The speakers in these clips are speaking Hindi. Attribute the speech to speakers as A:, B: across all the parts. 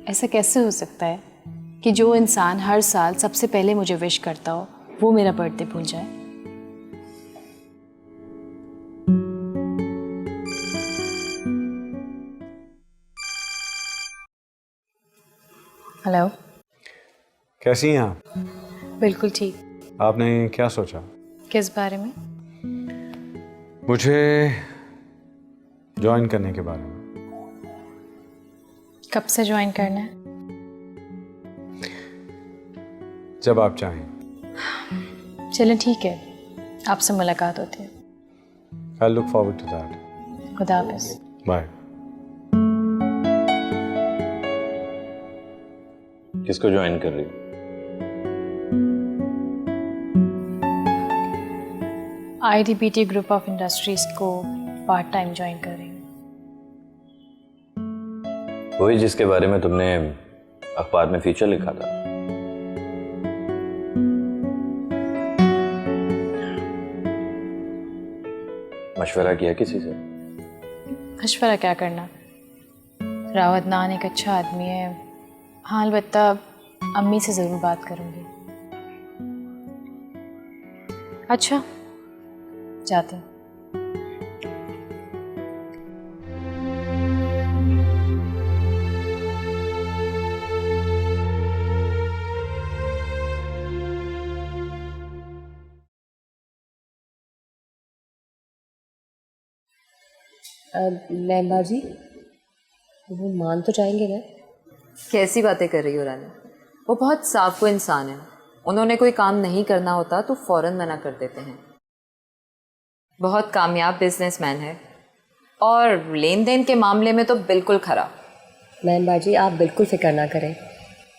A: ऐसा कैसे हो सकता है कि जो इंसान हर साल सबसे पहले मुझे विश करता हो वो मेरा बर्थडे भूल जाए? हेलो।
B: कैसी हैं आप?
A: बिल्कुल ठीक।
B: आपने क्या सोचा?
A: किस बारे में?
B: मुझे ज्वाइन करने के बारे में।
A: कब से ज्वाइन करना है?
B: जब आप चाहें।
A: चलें ठीक है, आपसे मुलाकात होती है।
B: I look forward to that.
A: खुदा हाफिज़।
B: बाय।
C: किसको ज्वाइन कर रही हो?
A: IDBT ग्रुप ऑफ इंडस्ट्रीज को पार्ट टाइम ज्वाइन कर रही हूँ।
C: वही जिसके बारे में तुमने अखबार में फीचर लिखा था। मशवरा किया किसी से?
A: मशवरा क्या करना, रावत नान एक अच्छा आदमी है। हाँ, अलबत्ता अम्मी से ज़रूर बात करूँगी। अच्छा, जाते हैं।
D: लैला जी, वो मान तो जाएंगे ना?
E: कैसी बातें कर रही हो रानी? वो बहुत साफ इंसान है। उन्होंने कोई काम नहीं करना होता तो फौरन मना कर देते हैं। बहुत कामयाब बिजनेसमैन है और लेन देन के मामले में तो बिल्कुल खरा।
D: मैम बाजी, आप बिल्कुल फिक्र ना करें।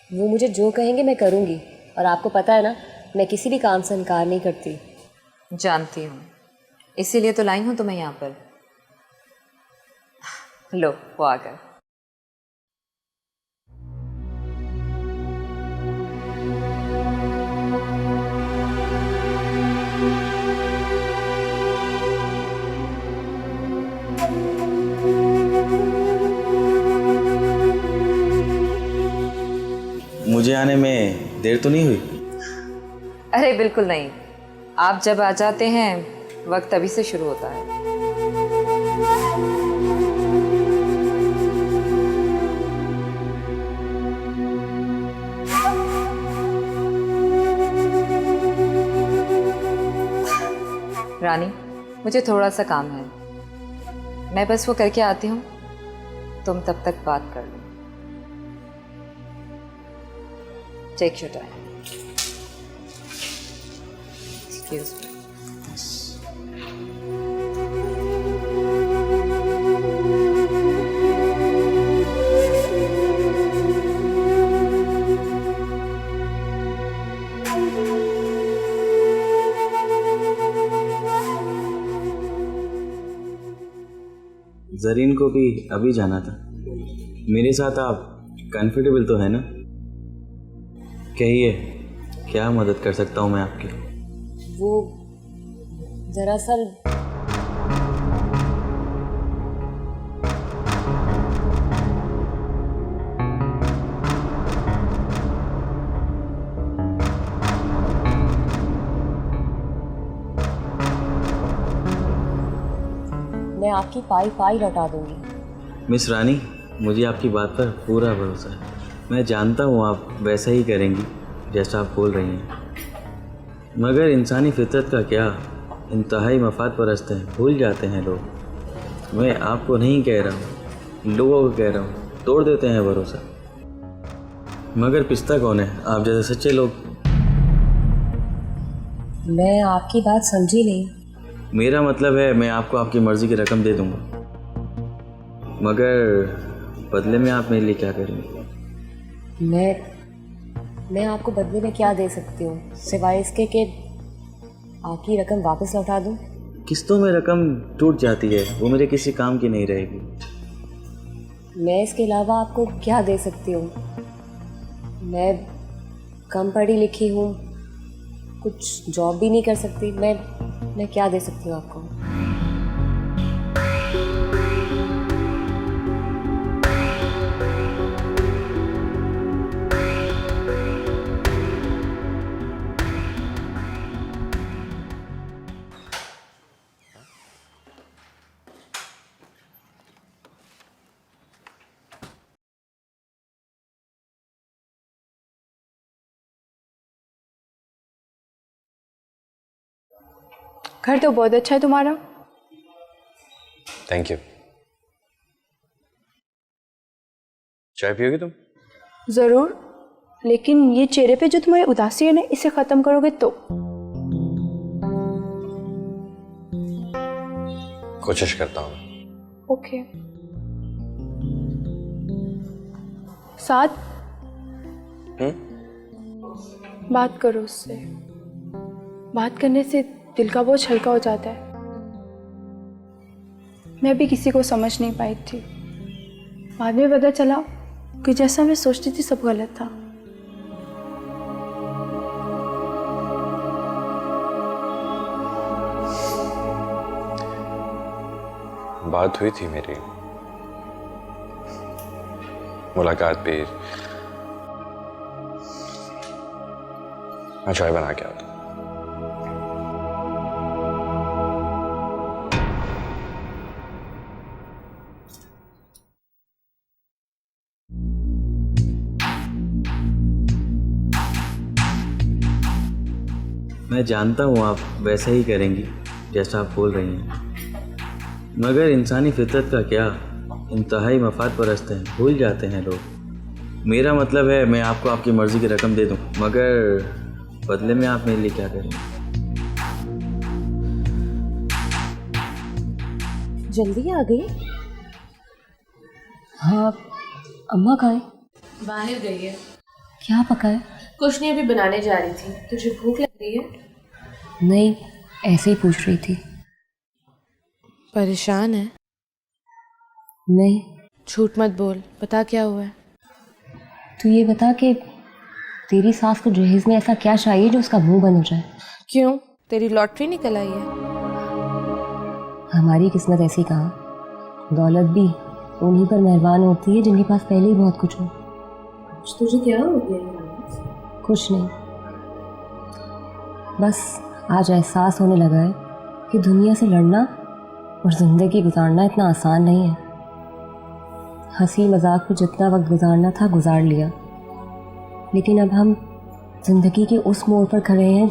D: वो मुझे जो कहेंगे मैं करूँगी, और आपको पता है ना, मैं किसी भी काम से इनकार नहीं करती।
E: जानती हूँ, इसीलिए तो लाई हूँ तुम्हें यहाँ पर। लो, वो आ गए।
F: मुझे आने में देर तो नहीं हुई?
E: अरे बिल्कुल नहीं, आप जब आ जाते हैं वक्त तभी से शुरू होता है। रानी, मुझे थोड़ा सा काम है, मैं बस वो करके आती हूँ। तुम तब तक बात कर लो। Take your time. Excuse me.
F: Zareen को भी अभी जाना था। मेरे साथ आप कंफर्टेबल तो है ना? कहिए, क्या मदद कर सकता हूँ मैं आपकी?
D: वो दरअसल मैं आपकी पाई लौटा दूंगी।
F: मिस रानी, मुझे आपकी बात पर पूरा भरोसा है। मैं जानता हूँ आप वैसा ही करेंगी जैसा आप बोल रही हैं, मगर इंसानी फितरत का क्या, इंतहाई मफाद परस्त हैं, भूल जाते हैं लोग। मैं आपको नहीं कह रहा हूँ, लोगों को कह रहा हूँ, तोड़ देते हैं भरोसा। मगर पिस्ता कौन है, आप जैसे सच्चे लोग।
D: मैं आपकी बात समझी नहीं।
F: मेरा मतलब है, मैं आपको आपकी मर्ज़ी की रकम दे दूँगा, मगर बदले में आप मेरे लिए क्या करेंगे?
D: मैं आपको बदले में क्या दे सकती हूँ, सिवाय इसके कि आपकी रकम वापस लौटा दूँ?
F: किस्तों में रकम टूट जाती है, वो मेरे किसी काम की नहीं रहेगी।
D: मैं इसके अलावा आपको क्या दे सकती हूँ? मैं कम पढ़ी लिखी हूँ, कुछ जॉब भी नहीं कर सकती। मैं क्या दे सकती हूँ आपको?
G: घर तो बहुत अच्छा है तुम्हारा।
C: Thank you. चाय पियोगी तुम?
G: ज़रूर, लेकिन ये चेहरे पे जो तुम्हारी उदासी है ना, इसे ख़त्म करोगे तो।
C: कोशिश करता हूँ।
G: ओके। साथ बात करो उससे। बात करने से दिल का बोझ हल्का हो जाता है। मैं भी किसी को समझ नहीं पाई थी, बाद में पता चला कि जैसा मैं सोचती थी सब गलत था।
C: बात हुई थी मेरी, मुलाकात भी। मैं चाय बना के आता हूँ।
F: मैं जानता हूँ आप वैसा ही करेंगी जैसा आप बोल रही हैं, मगर इंसानी फितरत का क्या, इंतहाई मफाद परस्त हैं, भूल जाते हैं लोग। मेरा मतलब है मैं आपको आपकी मर्ज़ी की रकम दे दूँ, मगर बदले में आप मेरे लिए क्या करेंगे?
D: जल्दी आ गई? हाँ, अम्मा कहाँ है?
H: बाहर गई है।
D: क्या पका है?
H: कुछ नहीं, अभी बनाने जा रही थी। तुझे भूख लग रही है?
D: नहीं, ऐसे ही पूछ रही थी।
H: परेशान है?
D: नहीं।
H: झूठ मत बोल, बता क्या हुआ है।
D: तू ये बता कि तेरी सास को जहेज में ऐसा क्या चाहिए जो उसका मुंह बंद हो जाए?
H: क्यों, तेरी लॉटरी निकल आई है?
D: हमारी किस्मत ऐसी कहाँ, दौलत भी उन्हीं पर मेहरबान होती है जिनके पास पहले ही बहुत कुछ हो।
H: तुझे क्या हो गया?
D: कुछ नहीं, बस आज एहसास होने लगा है कि दुनिया से लड़ना और ज़िंदगी गुजारना इतना आसान नहीं है। हंसी मजाक में जितना वक्त गुजारना था गुजार लिया, लेकिन अब हम ज़िंदगी के उस मोड़ पर खड़े हैं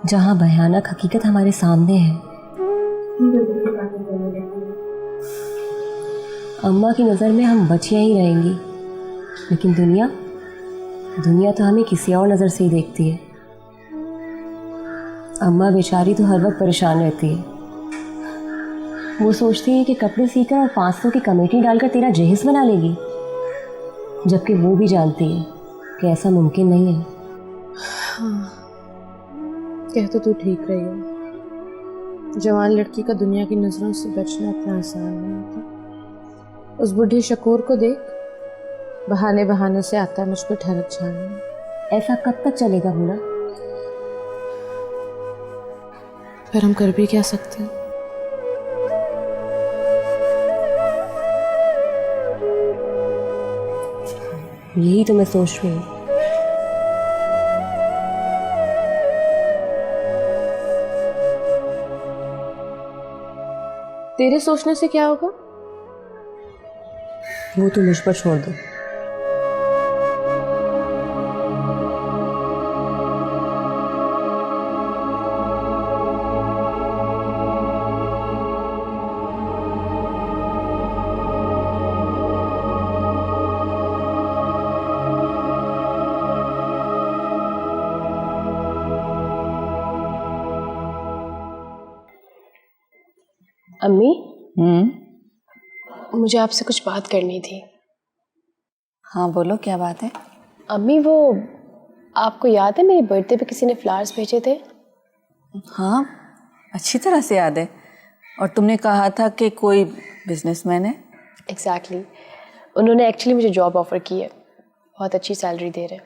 D: जहाँ भयानक हकीकत हमारे सामने है। अम्मा की नज़र में हम बचियां ही रहेंगी, लेकिन दुनिया तो हमें किसी और नज़र से ही देखती है। अम्मा बेचारी तो हर वक्त परेशान रहती है। वो सोचती है कि कपड़े सीकर और 500 की कमेटी डालकर तेरा जहेज बना लेगी, जबकि वो भी जानती है कि ऐसा मुमकिन नहीं है।
H: हाँ, कह तो तू ठीक रही हो। जवान लड़की का दुनिया की नज़रों से बचना इतना आसान नहीं होता। उस बूढ़ी शकूर को देख, बहाने से आता है मुझ पर ठहरक छाने।
D: ऐसा कब तक चलेगा बूढ़ा?
H: फिर हम कर भी क्या सकते हैं?
D: यही तो मैं सोच रही हूँ।
H: तेरे सोचने से क्या होगा?
D: वो तो मुझ पर छोड़ दो।
A: अम्मी, मुझे आपसे कुछ बात करनी थी।
I: हाँ बोलो, क्या बात है?
A: अम्मी, वो आपको याद है मेरी बर्थडे पे किसी ने फ्लावर्स भेजे थे?
I: हाँ, अच्छी तरह से याद है। और तुमने कहा था कि कोई बिजनेसमैन है।
A: एग्जैक्टली। उन्होंने एक्चुअली मुझे जॉब ऑफर की है, बहुत अच्छी सैलरी दे रहे हैं।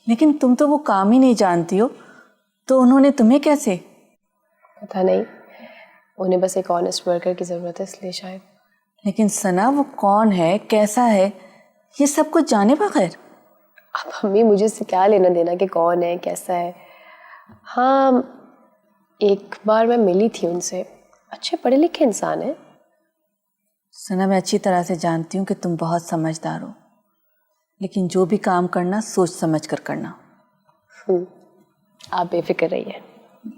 I: लेकिन तुम तो वो काम ही नहीं जानती हो, तो उन्होंने तुम्हें कैसे?
A: पता नहीं, उन्हें बस एक ऑनेस्ट वर्कर की ज़रूरत है, इसलिए शायद।
I: लेकिन सना, वो कौन है, कैसा है, ये सब कुछ जाने बगैर?
A: अब अम्मी, मुझे इससे क्या लेना देना कि कौन है कैसा है। हाँ, एक बार मैं मिली थी उनसे, अच्छे पढ़े लिखे इंसान है।
I: सना, मैं अच्छी तरह से जानती हूँ कि तुम बहुत समझदार हो, लेकिन जो भी काम करना सोच समझ कर करना।
A: आप बेफिक्र रहिए।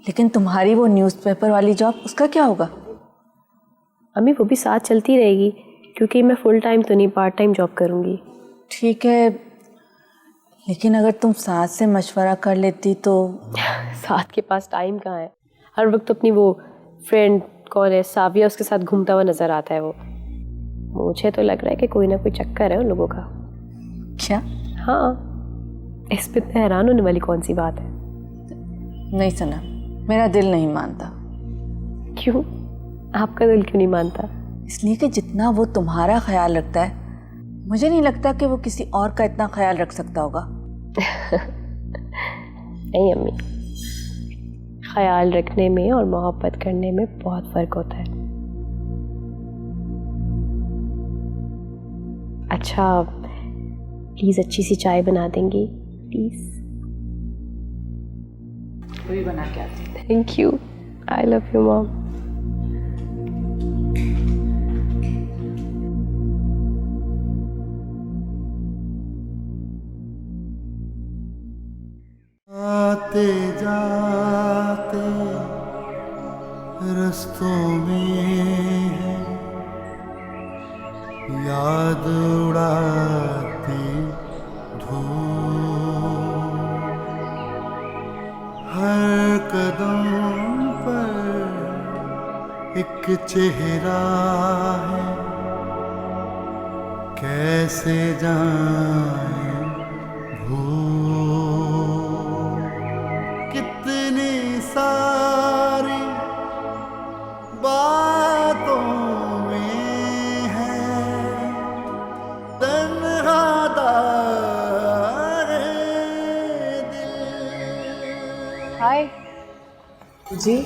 I: लेकिन तुम्हारी वो न्यूज़पेपर वाली जॉब, उसका क्या होगा?
A: अम्मी वो भी साथ चलती रहेगी, क्योंकि मैं फुल टाइम तो नहीं, पार्ट टाइम जॉब करूँगी।
I: ठीक है, लेकिन अगर तुम साथ से मशवरा कर लेती तो।
A: साथ के पास टाइम कहाँ है, हर वक्त अपनी वो फ्रेंड कौन है साविया, उसके साथ घूमता हुआ नजर आता है वो। मुझे तो लग रहा है कि कोई ना कोई चक्कर है उन लोगों का।
I: क्या?
A: हाँ, इस पे इतने हैरान होने वाली कौन सी बात है?
I: नहीं सना, मेरा दिल नहीं मानता।
A: क्यों? आपका दिल क्यों नहीं मानता?
I: इसलिए कि जितना वो तुम्हारा ख्याल रखता है, मुझे नहीं लगता कि वो किसी और का इतना ख्याल रख सकता होगा।
A: नहीं अम्मी, ख्याल रखने में और मोहब्बत करने में बहुत फर्क होता है। अच्छा, प्लीज अच्छी सी चाय बना देंगी प्लीज?
I: वही बना के आती।
A: Thank you, I love you mom.
J: आते जाते रस्तों में है याद उड़ाती धूप, हर कदम पर एक चेहरा है, कैसे जाए कितनी सारी बातों में है तन्हा दारे दिल।
D: हाय जी।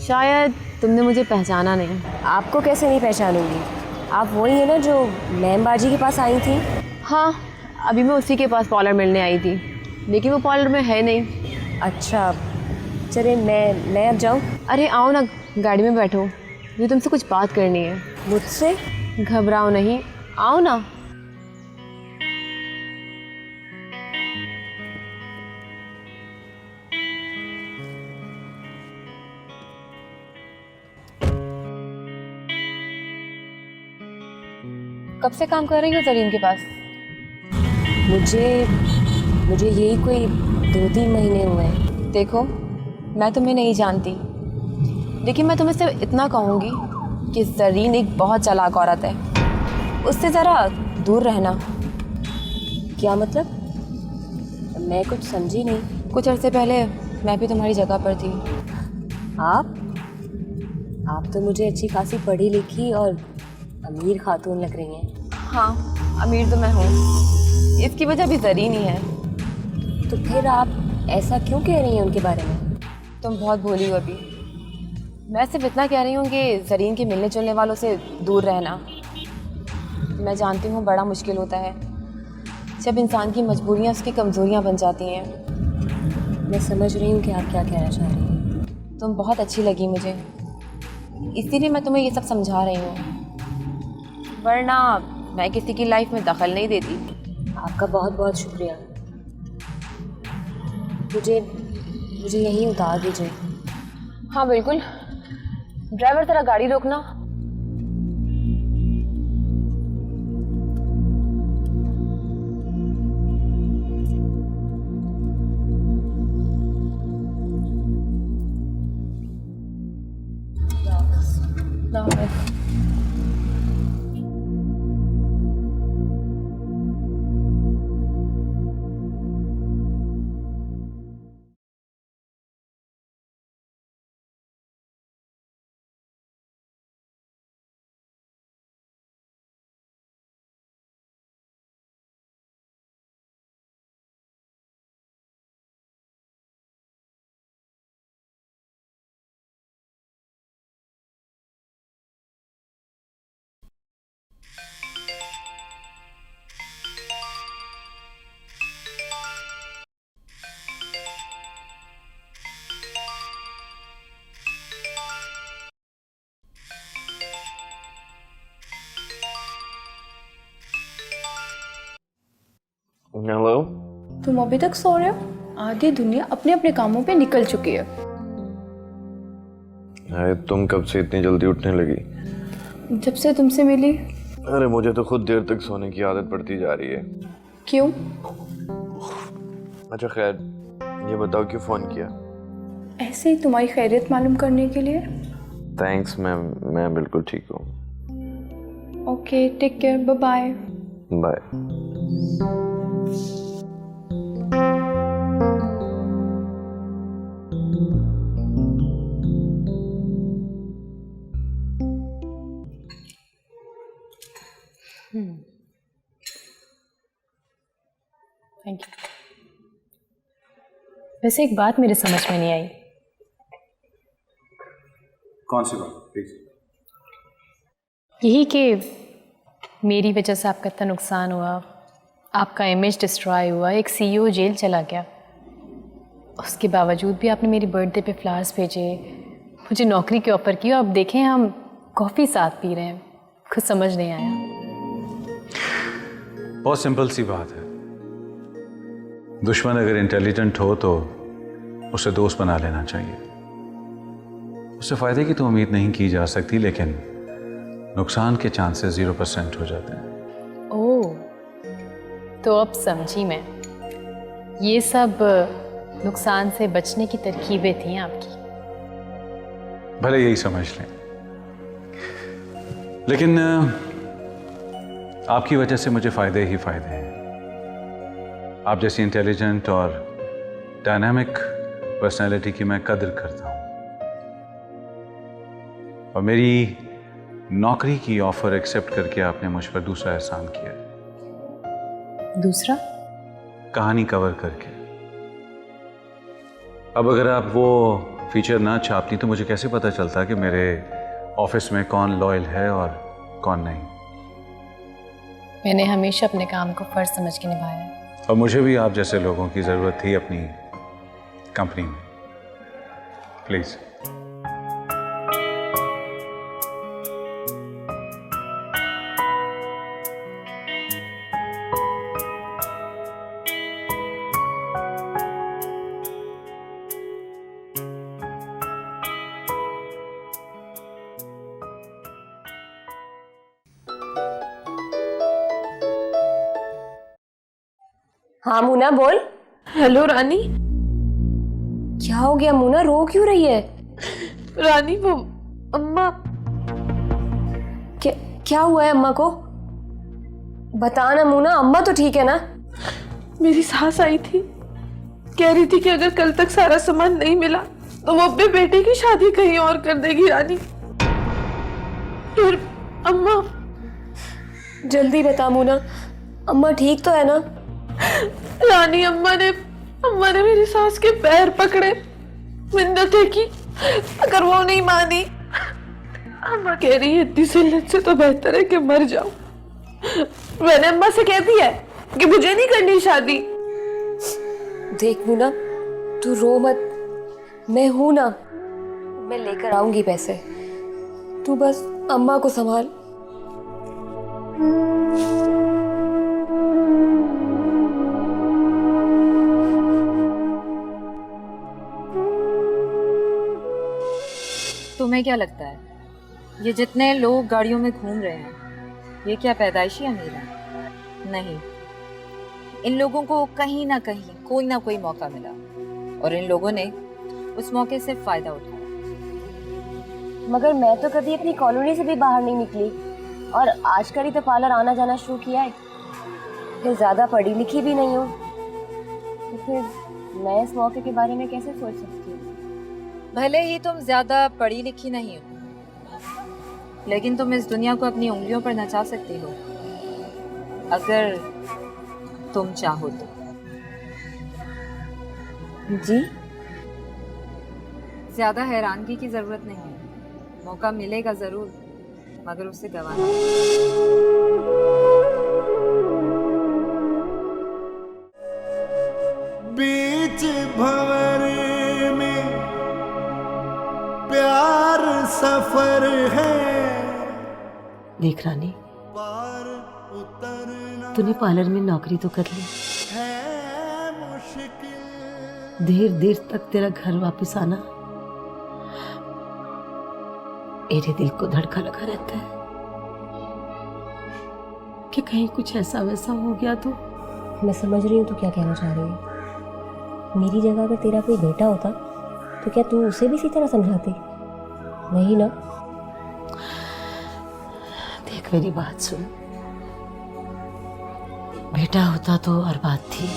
E: शायद तुमने मुझे पहचाना नहीं।
D: आपको कैसे नहीं पहचानूंगी? आप वही है ना जो मैमबाजी के पास आई थी?
E: हाँ, अभी मैं उसी के पास पार्लर मिलने आई थी, लेकिन वो पार्लर में है नहीं।
D: अच्छा, चलिए मैं अब जाऊँ?
E: अरे आओ ना, गाड़ी में बैठो, मुझे तुमसे कुछ बात करनी है।
D: मुझसे?
E: घबराओ नहीं, आओ ना। कब से काम कर रही हो जरीन के पास?
D: मुझे यही कोई 2-3 महीने हुए हैं।
E: देखो, मैं तुम्हें नहीं जानती, लेकिन मैं तुम्हें सिर्फ इतना कहूँगी कि जरीन एक बहुत चालाक औरत है, उससे ज़रा दूर रहना।
D: क्या मतलब? मैं कुछ समझी नहीं।
E: कुछ अरसे पहले मैं भी तुम्हारी जगह पर थी।
D: आप तो मुझे अच्छी खासी पढ़ी लिखी और अमीर खातून लग रही हैं।
E: हाँ, अमीर तो मैं हूँ, इसकी वजह भी जरीन ही है।
D: तो फिर आप ऐसा क्यों कह रही हैं उनके बारे में?
E: तुम बहुत भोली हो अभी। मैं सिर्फ इतना कह रही हूँ कि जरीन के मिलने जुलने वालों से दूर रहना। मैं जानती हूँ बड़ा मुश्किल होता है जब इंसान की मजबूरियाँ उसकी कमज़ोरियाँ बन जाती हैं।
D: मैं समझ रही हूँ कि आप क्या कहना चाह रही हैं।
E: तुम बहुत अच्छी लगी मुझे, इसीलिए मैं तुम्हें ये सब समझा रही हूँ, वरना मैं किसी की लाइफ में दखल नहीं देती।
D: आपका बहुत बहुत शुक्रिया। मुझे यहीं उतार दीजिए।
E: हाँ बिल्कुल। ड्राइवर तेरा गाड़ी रोकना।
C: हेलो।
G: तुम अभी तक सो रहे हो? आधी दुनिया अपने अपने कामों पे निकल चुकी है।
C: अरे तुम कब से इतनी जल्दी उठने लगी?
G: जब से तुमसे मिली।
C: अरे मुझे तो खुद देर तक सोने की आदत पड़ती जा रही है।
G: क्यों?
C: अच्छा खैर, ये बताओ क्यों फ़ोन किया?
G: ऐसे ही तुम्हारी खैरियत मालूम करने के लिए।
C: थैंक्स मैम, मैं बिल्कुल ठीक हूँ।
G: Okay, take care, bye bye.
C: Bye.
A: Thank you. वैसे एक बात मेरे समझ में नहीं आई।
B: कौन सी बात प्लीज?
A: यही कि मेरी वजह से आपका इतना नुकसान हुआ, आपका इमेज डिस्ट्रॉय हुआ, एक सीईओ जेल चला गया, उसके बावजूद भी आपने मेरी बर्थडे पे फ्लावर्स भेजे, मुझे नौकरी की ऑफ़र की, और अब देखें हम कॉफ़ी साथ पी रहे हैं। कुछ समझ नहीं आया।
B: बहुत सिंपल सी बात है। दुश्मन अगर इंटेलिजेंट हो तो उसे दोस्त बना लेना चाहिए। उससे फ़ायदे की तो उम्मीद नहीं की जा सकती, लेकिन नुकसान के चांसेस 0% हो जाते हैं।
A: ओह, तो अब समझी मैं। ये सब नुकसान से बचने की तरकीबें थी आपकी।
B: भले यही समझ लें, लेकिन आपकी वजह से मुझे फ़ायदे ही फ़ायदे हैं। आप जैसी इंटेलिजेंट और डायनामिक पर्सनैलिटी की मैं कदर करता हूँ, और मेरी नौकरी की ऑफर एक्सेप्ट करके आपने मुझ पर दूसरा एहसान किया है।
A: दूसरा?
B: कहानी कवर करके। अब अगर आप वो फीचर ना छापती तो मुझे कैसे पता चलता कि मेरे ऑफिस में कौन लॉयल है और कौन नहीं।
A: मैंने हमेशा अपने काम को फर्ज समझ के निभाया है।
B: और मुझे भी आप जैसे लोगों की ज़रूरत थी अपनी कंपनी में। प्लीज़।
D: हाँ मुना बोल।
H: हेलो रानी।
D: क्या हो गया मुना, रो क्यों रही है?
H: रानी वो अम्मा।
D: क्या हुआ है अम्मा को? बता ना मुना, अम्मा तो ठीक है ना?
H: मेरी सास आई थी, कह रही थी कि अगर कल तक सारा सामान नहीं मिला तो वो अपने बेटे की शादी कहीं और कर देगी रानी। फिर अम्मा।
D: जल्दी बता मुना, अम्मा ठीक तो है ना?
H: रानी अम्मा ने मेरी सास के पैर पकड़े, मिन्नतें की, अगर वो नहीं मानी, अम्मा कह रही है इतनी जिल्लत से तो बेहतर है कि मर जाओ। मैंने अम्मा से कह दिया है कि मुझे नहीं करनी शादी।
D: देख मुना, तू रो मत, मैं हूं ना, मैं लेकर आऊंगी पैसे, तू बस अम्मा को संभाल।
E: तुम्हें क्या लगता है ये जितने लोग गाड़ियों में घूम रहे हैं ये क्या पैदाइशी अमीर हैं? नहीं, इन लोगों को कहीं ना कहीं कोई ना कोई मौका मिला और इन लोगों ने उस मौके से फायदा उठाया।
D: मगर मैं तो कभी अपनी कॉलोनी से भी बाहर नहीं निकली और आजकल ही तो पार्लर आना जाना शुरू किया है। फिर ज्यादा पढ़ी लिखी भी नहीं हूँ, तो फिर मैं इस मौके के बारे में कैसे सोच सकती हूँ?
E: भले ही तुम ज्यादा पढ़ी लिखी नहीं हो, लेकिन तुम इस दुनिया को अपनी उंगलियों पर नचा सकती हो अगर तुम चाहो तो।
D: जी?
E: ज्यादा हैरानगी की जरूरत नहीं है, मौका मिलेगा जरूर मगर उसे गंवाना।
J: बीच भंवर में प्यार सफर है।
K: देख रानी,
J: पार उतरना
K: तूने पार्लर में नौकरी तो कर ली,
J: है मुश्किल।
K: देर देर तक तेरा घर वापस आना मेरे दिल को धड़का लगा रहता है कि कहीं कुछ ऐसा वैसा हो गया तो।
D: मैं समझ रही हूँ तू क्या कहना चाह रही है। मेरी जगह अगर तेरा कोई बेटा होता तो क्या तू उसे भी इसी तरह समझाती? नहीं ना?
K: देख मेरी बात सुन, बेटा होता तो और बात थी।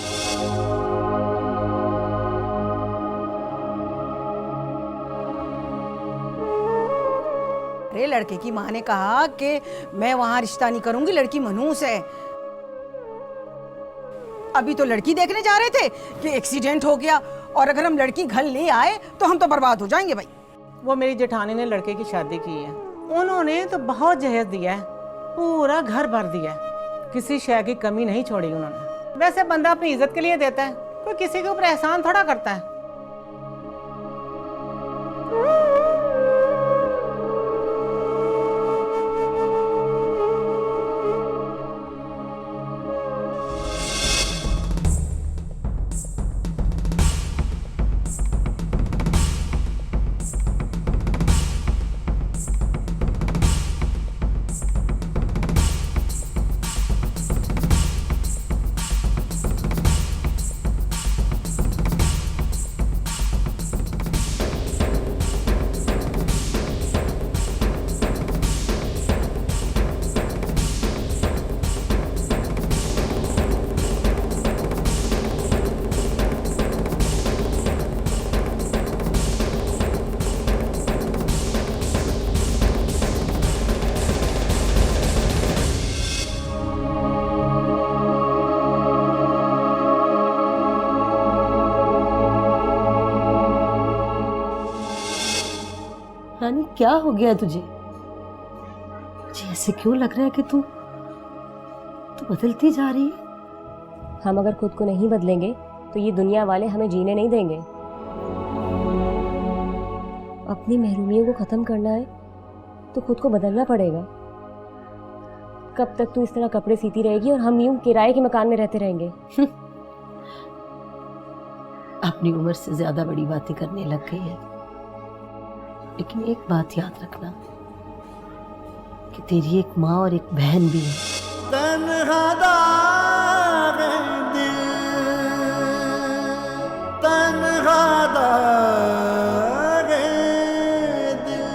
L: अरे लड़के की माँ ने कहा कि मैं वहां रिश्ता नहीं करूंगी, लड़की मनहूस है। अभी तो लड़की देखने जा रहे थे कि एक्सीडेंट हो गया, और अगर हम लड़की घर ले आए तो हम तो बर्बाद हो जाएंगे भाई।
H: वो मेरी जेठानी ने लड़के की शादी की है, उन्होंने तो बहुत जहेज दिया है, पूरा घर भर दिया है, किसी शय की कमी नहीं छोड़ी उन्होंने। वैसे बंदा अपनी इज्जत के लिए देता है, कोई किसी के ऊपर एहसान थोड़ा करता है।
K: रानी क्या हो गया तुझे? मुझे ऐसे क्यों लग रहा है कि तू बदलती जा रही है।
D: हम अगर खुद को नहीं बदलेंगे तो ये दुनिया वाले हमें जीने नहीं देंगे। अपनी महरूमियों को ख़त्म करना है तो खुद को बदलना पड़ेगा। कब तक तू इस तरह कपड़े सीती रहेगी और हम यूं किराए के मकान में रहते रहेंगे?
K: अपनी उम्र से ज्यादा बड़ी बातें करने लग गई है। लेकिन एक बात याद रखना कि तेरी एक माँ और एक बहन भी है।
J: तन्हा दागे दिल, तन्हा दागे दिल।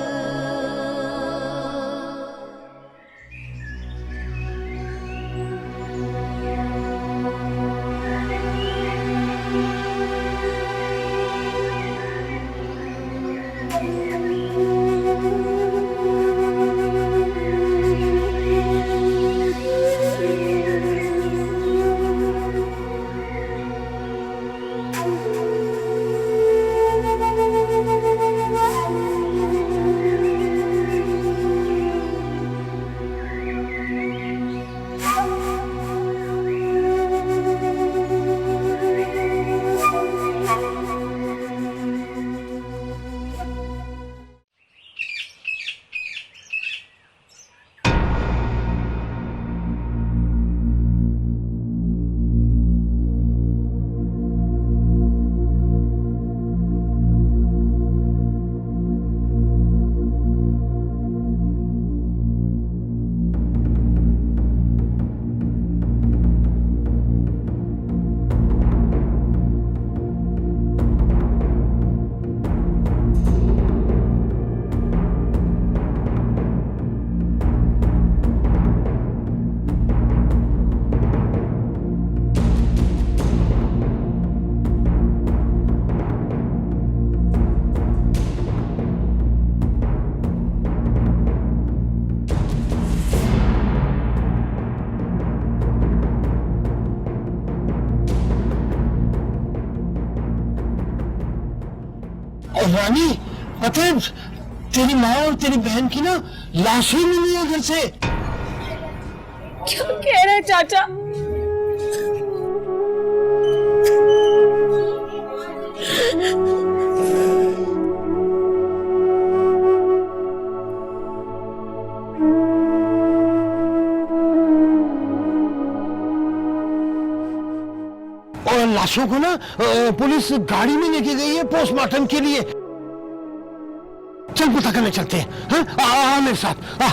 M: रानी, पता है तेरी माँ और तेरी बहन की ना लाशें मिली है घर से।
G: क्या कह रहे हैं चाचा?
M: और लाशों को ना पुलिस गाड़ी में लेके गई है पोस्टमार्टम के लिए। चल पता करने चलते हैं। हाँ, आ मेरे साथ आ।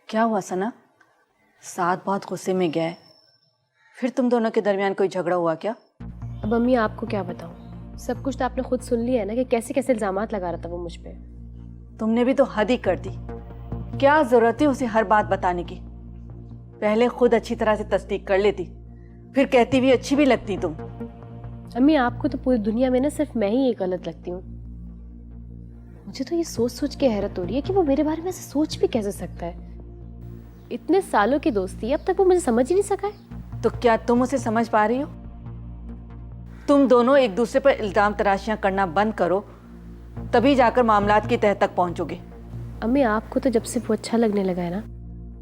I: क्या हुआ सना? साथ बहुत गुस्से में गए, फिर तुम दोनों के दरमियान कोई झगड़ा हुआ क्या?
H: अब अम्मी आपको क्या बताऊं, सब कुछ तो आपने खुद सुन लिया है ना कि कैसे कैसे इल्जामात लगा रहा था वो मुझ पे।
I: तुमने भी तो हद ही कर दी। क्या जरूरत है उसे हर बात बताने की? पहले खुद अच्छी तरह से तस्दीक कर लेती, फिर कहती भी अच्छी भी लगती तुम।
H: अम्मी आपको तो पूरी दुनिया में ना सिर्फ मैं ही एक गलत लगती हूँ। मुझे तो ये सोच सोच के हैरत हो रही है कि वो मेरे बारे में ऐसे सोच भी कैसे सकता है। इतने सालों की दोस्ती, अब तक वो मुझे समझ ही नहीं सका है।
I: तो क्या तुम उसे समझ पा रही हो? तुम दोनों एक दूसरे पर इल्जाम तराशियां करना बंद करो, तभी जाकर मामलात की तह तक पहुंचोगे।
H: अम्मी आपको तो जब से वो अच्छा लगने लगा है ना,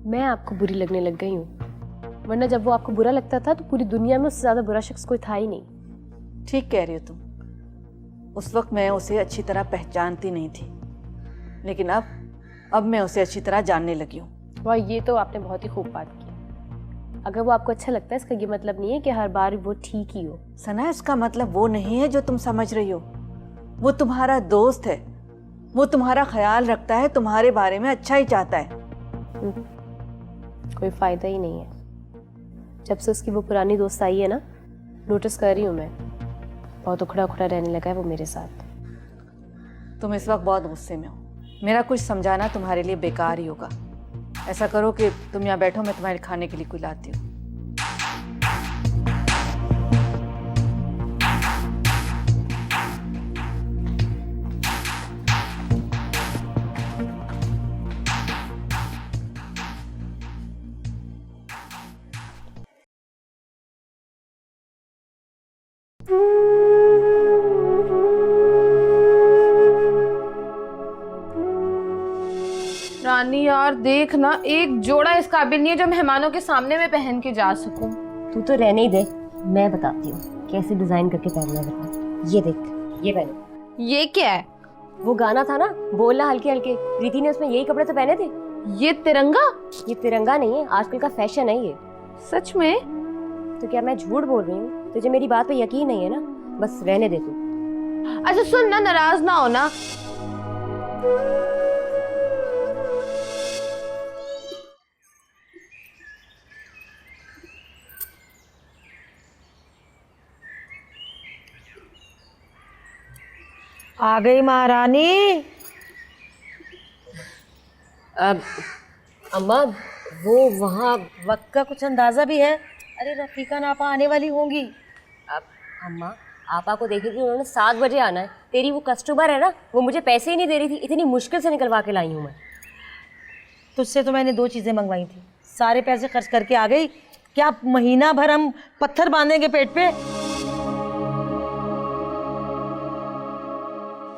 H: मैं आपको बुरी लगने लग गई हूँ। वरना जब वो आपको बुरा लगता था तो पूरी दुनिया में उससे ज्यादा बुरा शख्स कोई था ही नहीं।
I: ठीक कह रही हो तुम। उस वक्त मैं उसे अच्छी तरह पहचानती नहीं थी, लेकिन अब मैं उसे अच्छी तरह जानने लगी हूँ।
H: वाह, ये तो आपने बहुत ही खूब बात की। अगर वो आपको अच्छा लगता है इसका ये मतलब नहीं है कि हर बार वो ठीक ही हो।
I: सना, इसका मतलब वो नहीं है जो तुम समझ रही हो। वो तुम्हारा दोस्त है, वो तुम्हारा ख्याल रखता है, तुम्हारे बारे में अच्छा ही चाहता है।
H: कोई फायदा ही नहीं है। जब से उसकी वो पुरानी दोस्त आई है ना, नोटिस कर रही हूँ मैं, बहुत उखड़ा उखड़ा रहने लगा है वो मेरे साथ।
I: तुम इस वक्त बहुत गुस्से में हो। मेरा कुछ समझाना तुम्हारे लिए बेकार ही होगा। ऐसा करो कि तुम यहाँ बैठो, मैं तुम्हारे खाने के लिए कोई लाती हूँ।
N: रानी यार देख ना, एक जोड़ा इस काबिल नहीं है जो मेहमानों के सामने में पहन के जा सकूं।
D: तू तो रहने ही दे, मैं बताती हूँ कैसे डिजाइन करके पहनना है। ये देख, ये पहनो।
N: ये क्या है?
D: वो गाना था ना, बोलना हल्के हल्के, प्रीति ने उसमें यही कपड़े तो पहने थे।
N: ये तिरंगा?
D: ये तिरंगा नहीं है, आजकल का फैशन है ये।
N: सच में?
D: तो क्या मैं झूठ बोल रही हूँ? तुझे मेरी बात पे यकीन नहीं है ना? बस रहने दे तू।
N: अच्छा सुन ना, नाराज ना होना।
L: आ गई महारानी।
K: अब अम्मा, वो वहाँ वक्त का कुछ अंदाजा भी है? अरे रफीका नापा आने वाली होंगी।
D: अब अम्मा, आपा को देखी थी, उन्होंने 7 बजे आना है। तेरी वो कस्टमर है ना, वो मुझे पैसे ही नहीं दे रही थी, इतनी मुश्किल से निकलवा के लाई हूँ मैं।
K: तुझसे तो मैंने 2 चीज़ें मंगवाई थी, सारे पैसे खर्च करके आ गई। क्या महीना भर हम पत्थर बांधेंगे पेट पे?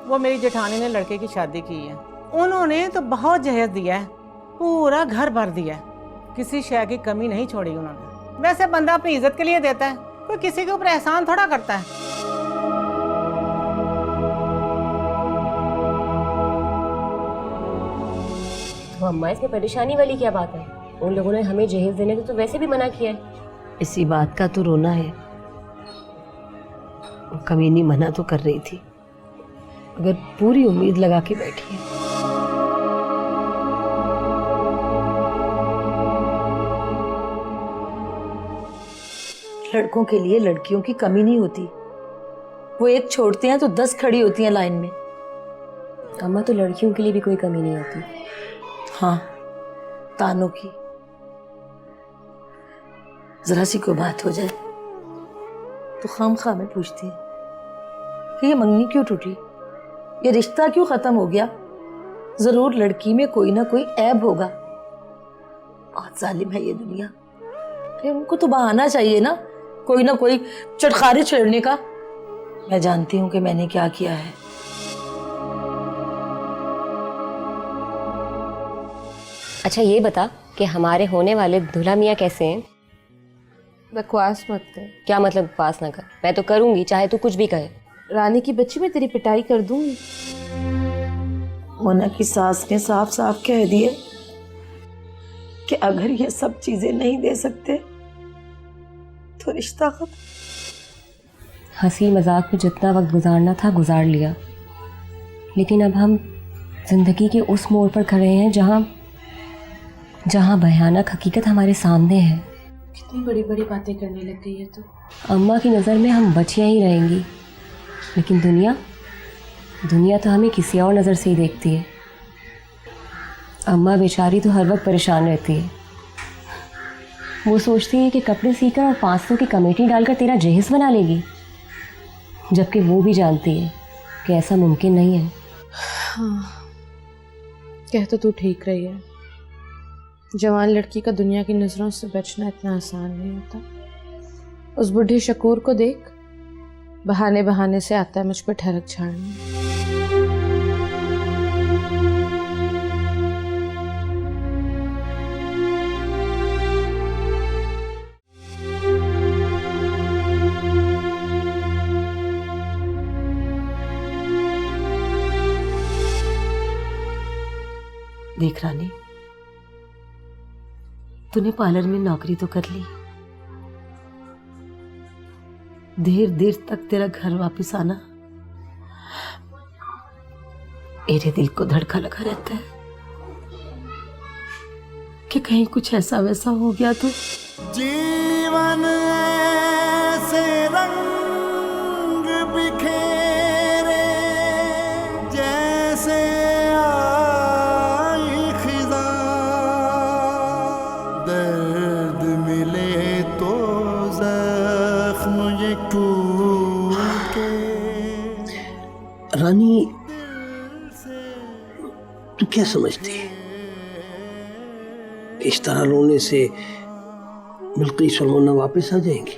L: वो मेरी जेठानी ने लड़के की शादी की है, उन्होंने तो बहुत जहेज दिया है, पूरा घर भर दिया है, किसी शय की कमी नहीं छोड़ी उन्होंने। वैसे बंदा अपनी इज्जत के लिए देता है, कोई किसी के ऊपर एहसान थोड़ा करता है।
D: तो अम्मा, इसमें परेशानी वाली क्या बात है? उन लोगों ने हमें जहेज देने को तो वैसे भी मना किया है।
K: इसी बात का तो रोना है। वो कमीनी मना तो कर रही थी, अगर पूरी उम्मीद लगा के बैठी है। लड़कों के लिए लड़कियों की कमी नहीं होती, वो एक छोड़ते हैं तो 10 खड़ी होती हैं लाइन में।
D: अम्मा, तो लड़कियों के लिए भी कोई कमी नहीं होती।
K: हाँ, तानों की। जरा सी कोई बात हो जाए तो खामखा में पूछती है कि ये मंगनी क्यों टूटी, ये रिश्ता क्यों खत्म हो गया। जरूर लड़की में कोई ना कोई ऐब होगा। बहुत जालिम है ये दुनिया। अरे उनको तो बहाना चाहिए ना कोई चटखारे छेड़ने का। मैं जानती हूँ कि मैंने क्या किया है।
D: अच्छा ये बता कि हमारे होने वाले दूल्हा मियाँ कैसे हैं?
H: बकवास मत कर।
D: क्या मतलब बकवास ना कर? मैं तो करूंगी चाहे तू कुछ भी कहे।
H: रानी की बच्ची, मैं तेरी पिटाई कर दूंगी। मोना की सास ने साफ साफ कह दिया कि अगर ये सब चीजें नहीं दे सकते तो रिश्ता खत्म।
D: हंसी मजाक में जितना वक्त गुजारना था गुजार लिया, लेकिन अब हम जिंदगी के उस मोड़ पर खड़े हैं जहाँ भयानक हकीकत हमारे सामने है।
H: कितनी बड़ी बड़ी बातें करने लग गई है तू।
D: अम्मा की नज़र में हम बच्चियाँ ही रहेंगी, लेकिन दुनिया तो हमें किसी और नज़र से ही देखती है। अम्मा बेचारी तो हर वक्त परेशान रहती है। वो सोचती है कि कपड़े सीकर और 500 की कमेटी डालकर तेरा जहेज बना लेगी, जबकि वो भी जानती है कि ऐसा मुमकिन नहीं है।
H: हाँ, कह तो तू ठीक रही है। जवान लड़की का दुनिया की नज़रों से बचना इतना आसान नहीं होता। उस बुढ़े शकूर को देख, बहाने बहाने से आता है मुझ पर ठरक झाड़ने।
K: देख रानी, तूने पार्लर में नौकरी तो कर ली, देर देर तक तेरा घर वापस आना मेरे दिल को धड़का लगा रहता है कि कहीं कुछ ऐसा वैसा हो गया तो।
J: जीवन ऐसे रंग बिखेरे जैसे आई खिज़ां, दर्द मिले तो जख्म ये टूटे।
M: रानी, तू क्या समझती है इस तरह रोने से बिल्किस और मोना वापस आ जाएंगी?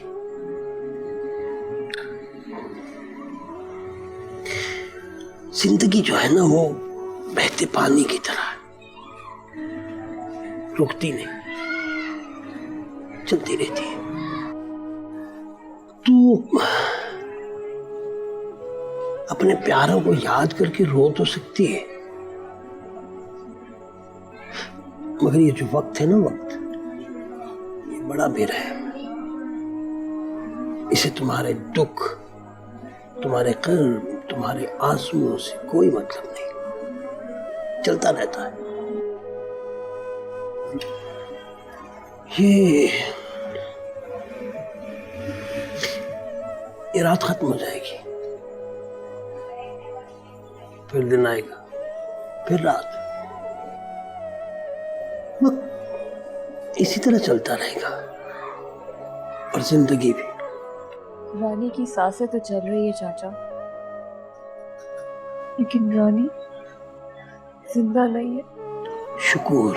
M: जिंदगी जो है ना वो बहते पानी की तरह रुकती नहीं, चलती रहती है। तू अपने प्यारों को याद करके रो तो सकती है, मगर ये जो वक्त है ना, वक्त ये बड़ा बेरहम है। इसे तुम्हारे दुख, तुम्हारे कर्म, तुम्हारे आंसुओं से कोई मतलब नहीं, चलता रहता है। ये रात खत्म हो जाएगी, फिर दिन आएगा, फिर रात, इसी तरह चलता रहेगा। और जिंदगी भी।
D: रानी की सांसें तो चल रही है चाचा, लेकिन रानी जिंदा नहीं है।
M: शुक्र,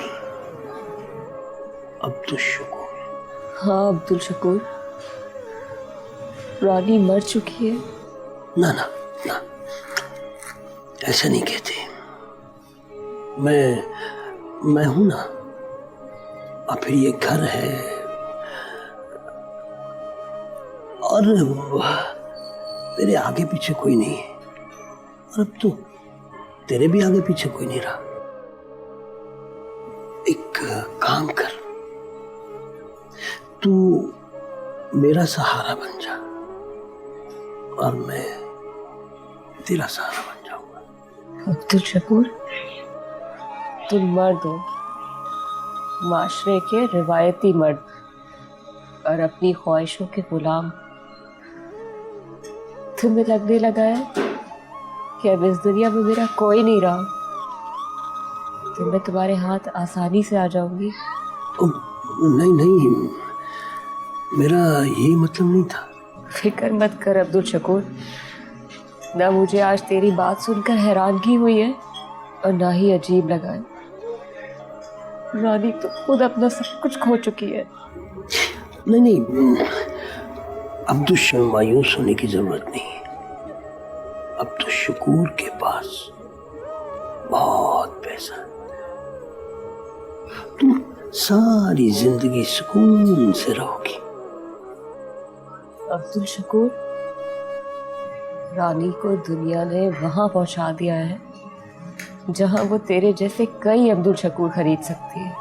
M: अब्दुल शुक्र।
D: हाँ अब्दुल शकूर, रानी मर चुकी है।
M: ना ना ना, ऐसा नहीं कहते। मैं हूं ना, और फिर ये घर है, और मेरे आगे पीछे कोई नहीं है, और अब तो तेरे भी आगे पीछे कोई नहीं रहा। एक काम कर, तू मेरा सहारा बन जा और मैं तेरा सहारा बन जाऊंगा।
D: अब्दुल शकूर, तुम मर्द हो, माशरे के रिवायती मर्द, और अपनी ख्वाहिशों के गुलाम। तुम्हें लगने लगा है कि अब इस दुनिया में मेरा कोई नहीं रहा, तो मैं तुम्हारे हाथ आसानी से आ जाऊंगी।
M: नहीं नहीं, मेरा यही मतलब नहीं था।
D: फिक्र मत कर अब्दुल शकूर, ना मुझे आज तेरी बात सुनकर हैरानगी हुई है और ना ही अजीब लगा है। रानी तो खुद अपना सब कुछ खो चुकी है।
M: नहीं, अब्दुल शर्मा मायूस होने की जरूरत नहीं है। अब्दुल शकूर के पास बहुत पैसा है, तुम सारी जिंदगी सुकून से रहोगी,
D: अब्दुल शकूर, रानी को दुनिया ने वहां पहुंचा दिया है जहां वो तेरे जैसे कई अब्दुल शकूर खरीद सकती है।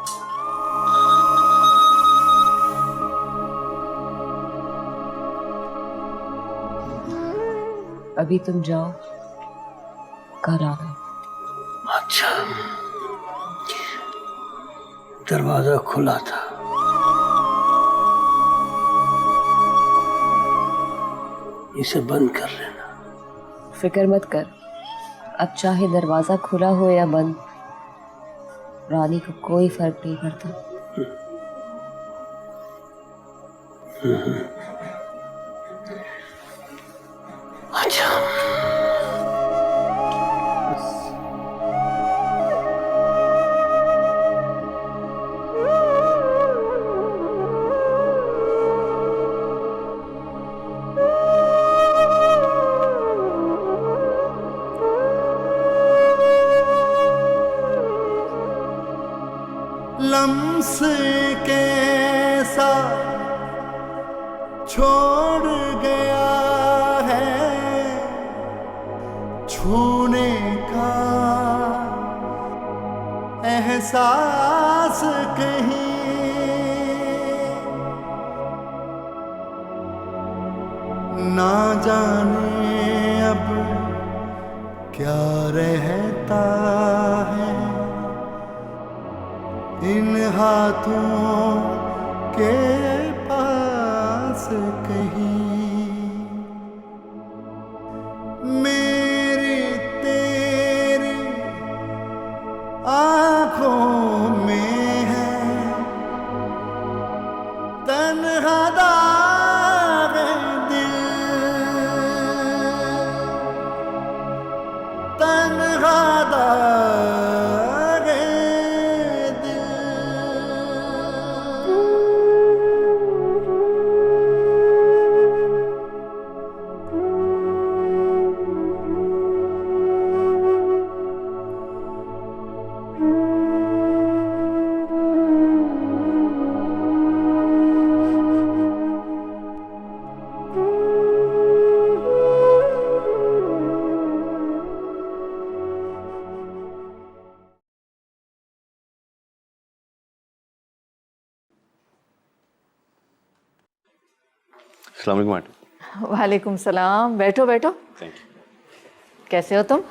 D: अभी तुम जाओ, कल आना।
M: अच्छा, दरवाजा खुला था। इसे बंद कर लेना।
D: फिक्र मत कर, अब चाहे दरवाजा खुला हो या बंद, रानी को कोई फर्क नहीं पड़ता।
M: अच्छा,
J: लम्स कैसा छोड़ गया है छूने का एहसास कहीं, ना जाने अब क्या रहता है इन हाथों के पास कहीं। मेरी तेरी आंखों में है तन्हा दाग दिल, तन्हा दाग दिल।
C: अस्सलाम वालेकुम आंटी।
I: वालेकुम सलाम। बैठो बैठो।
C: Thank you.
I: कैसे हो तुम?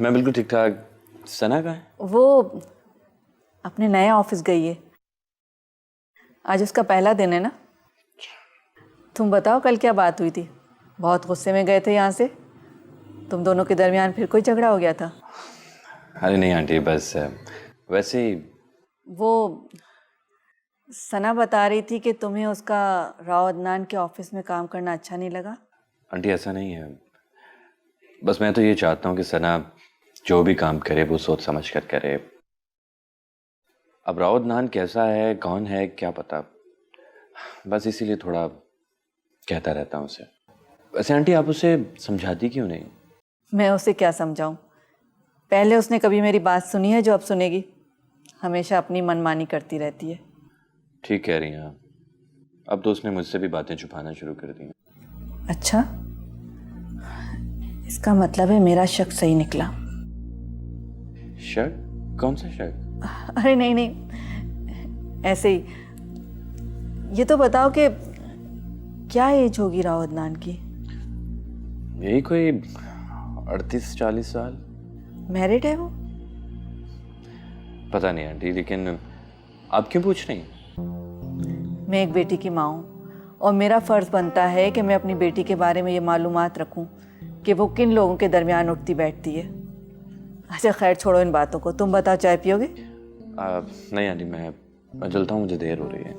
C: मैं बिल्कुल ठीक ठाक। सना कहाँ है?
I: वो अपने नए ऑफिस गई है, आज उसका पहला दिन है ना। तुम बताओ कल क्या बात हुई थी? बहुत गुस्से में गए थे यहाँ से, तुम दोनों के दरमियान फिर कोई झगड़ा हो गया था?
C: अरे नहीं आंटी, बस वैसे ही।
I: वो सना बता रही थी कि तुम्हें उसका राव अदनान के ऑफिस में काम करना अच्छा नहीं लगा।
C: आंटी ऐसा नहीं है, बस मैं तो ये चाहता हूँ कि सना जो भी काम करे वो सोच समझ कर करे। अब राव अदनान कैसा है, कौन है, क्या पता, बस इसीलिए थोड़ा कहता रहता हूँ उसे। वैसे आंटी आप उसे समझाती क्यों नहीं?
I: मैं उसे क्या समझाऊं? पहले उसने कभी मेरी बात सुनी है जो अब सुनेगी? हमेशा अपनी मनमानी करती रहती है।
C: ठीक कह रही हैं आप, अब तो उसने मुझसे भी बातें छुपाना शुरू कर दी।
I: अच्छा, इसका मतलब है मेरा शक सही निकला।
C: शक? कौन सा शक?
I: अरे नहीं नहीं, ऐसे ही। ये तो बताओ कि क्या एज होगी राव अदनान की?
C: यही कोई 38-40 साल।
I: मैरिड है वो?
C: पता नहीं आंटी, लेकिन आप क्यों पूछ रही हैं?
I: मैं एक बेटी की माँ हूँ और मेरा फ़र्ज़ बनता है कि मैं अपनी बेटी के बारे में ये मालूमात रखूँ कि वो किन लोगों के दरमियान उठती बैठती है। अच्छा खैर, छोड़ो इन बातों को। तुम बताओ, चाय पियोगे?
C: नहीं आंटी, मैं चलता हूँ, मुझे देर हो रही है।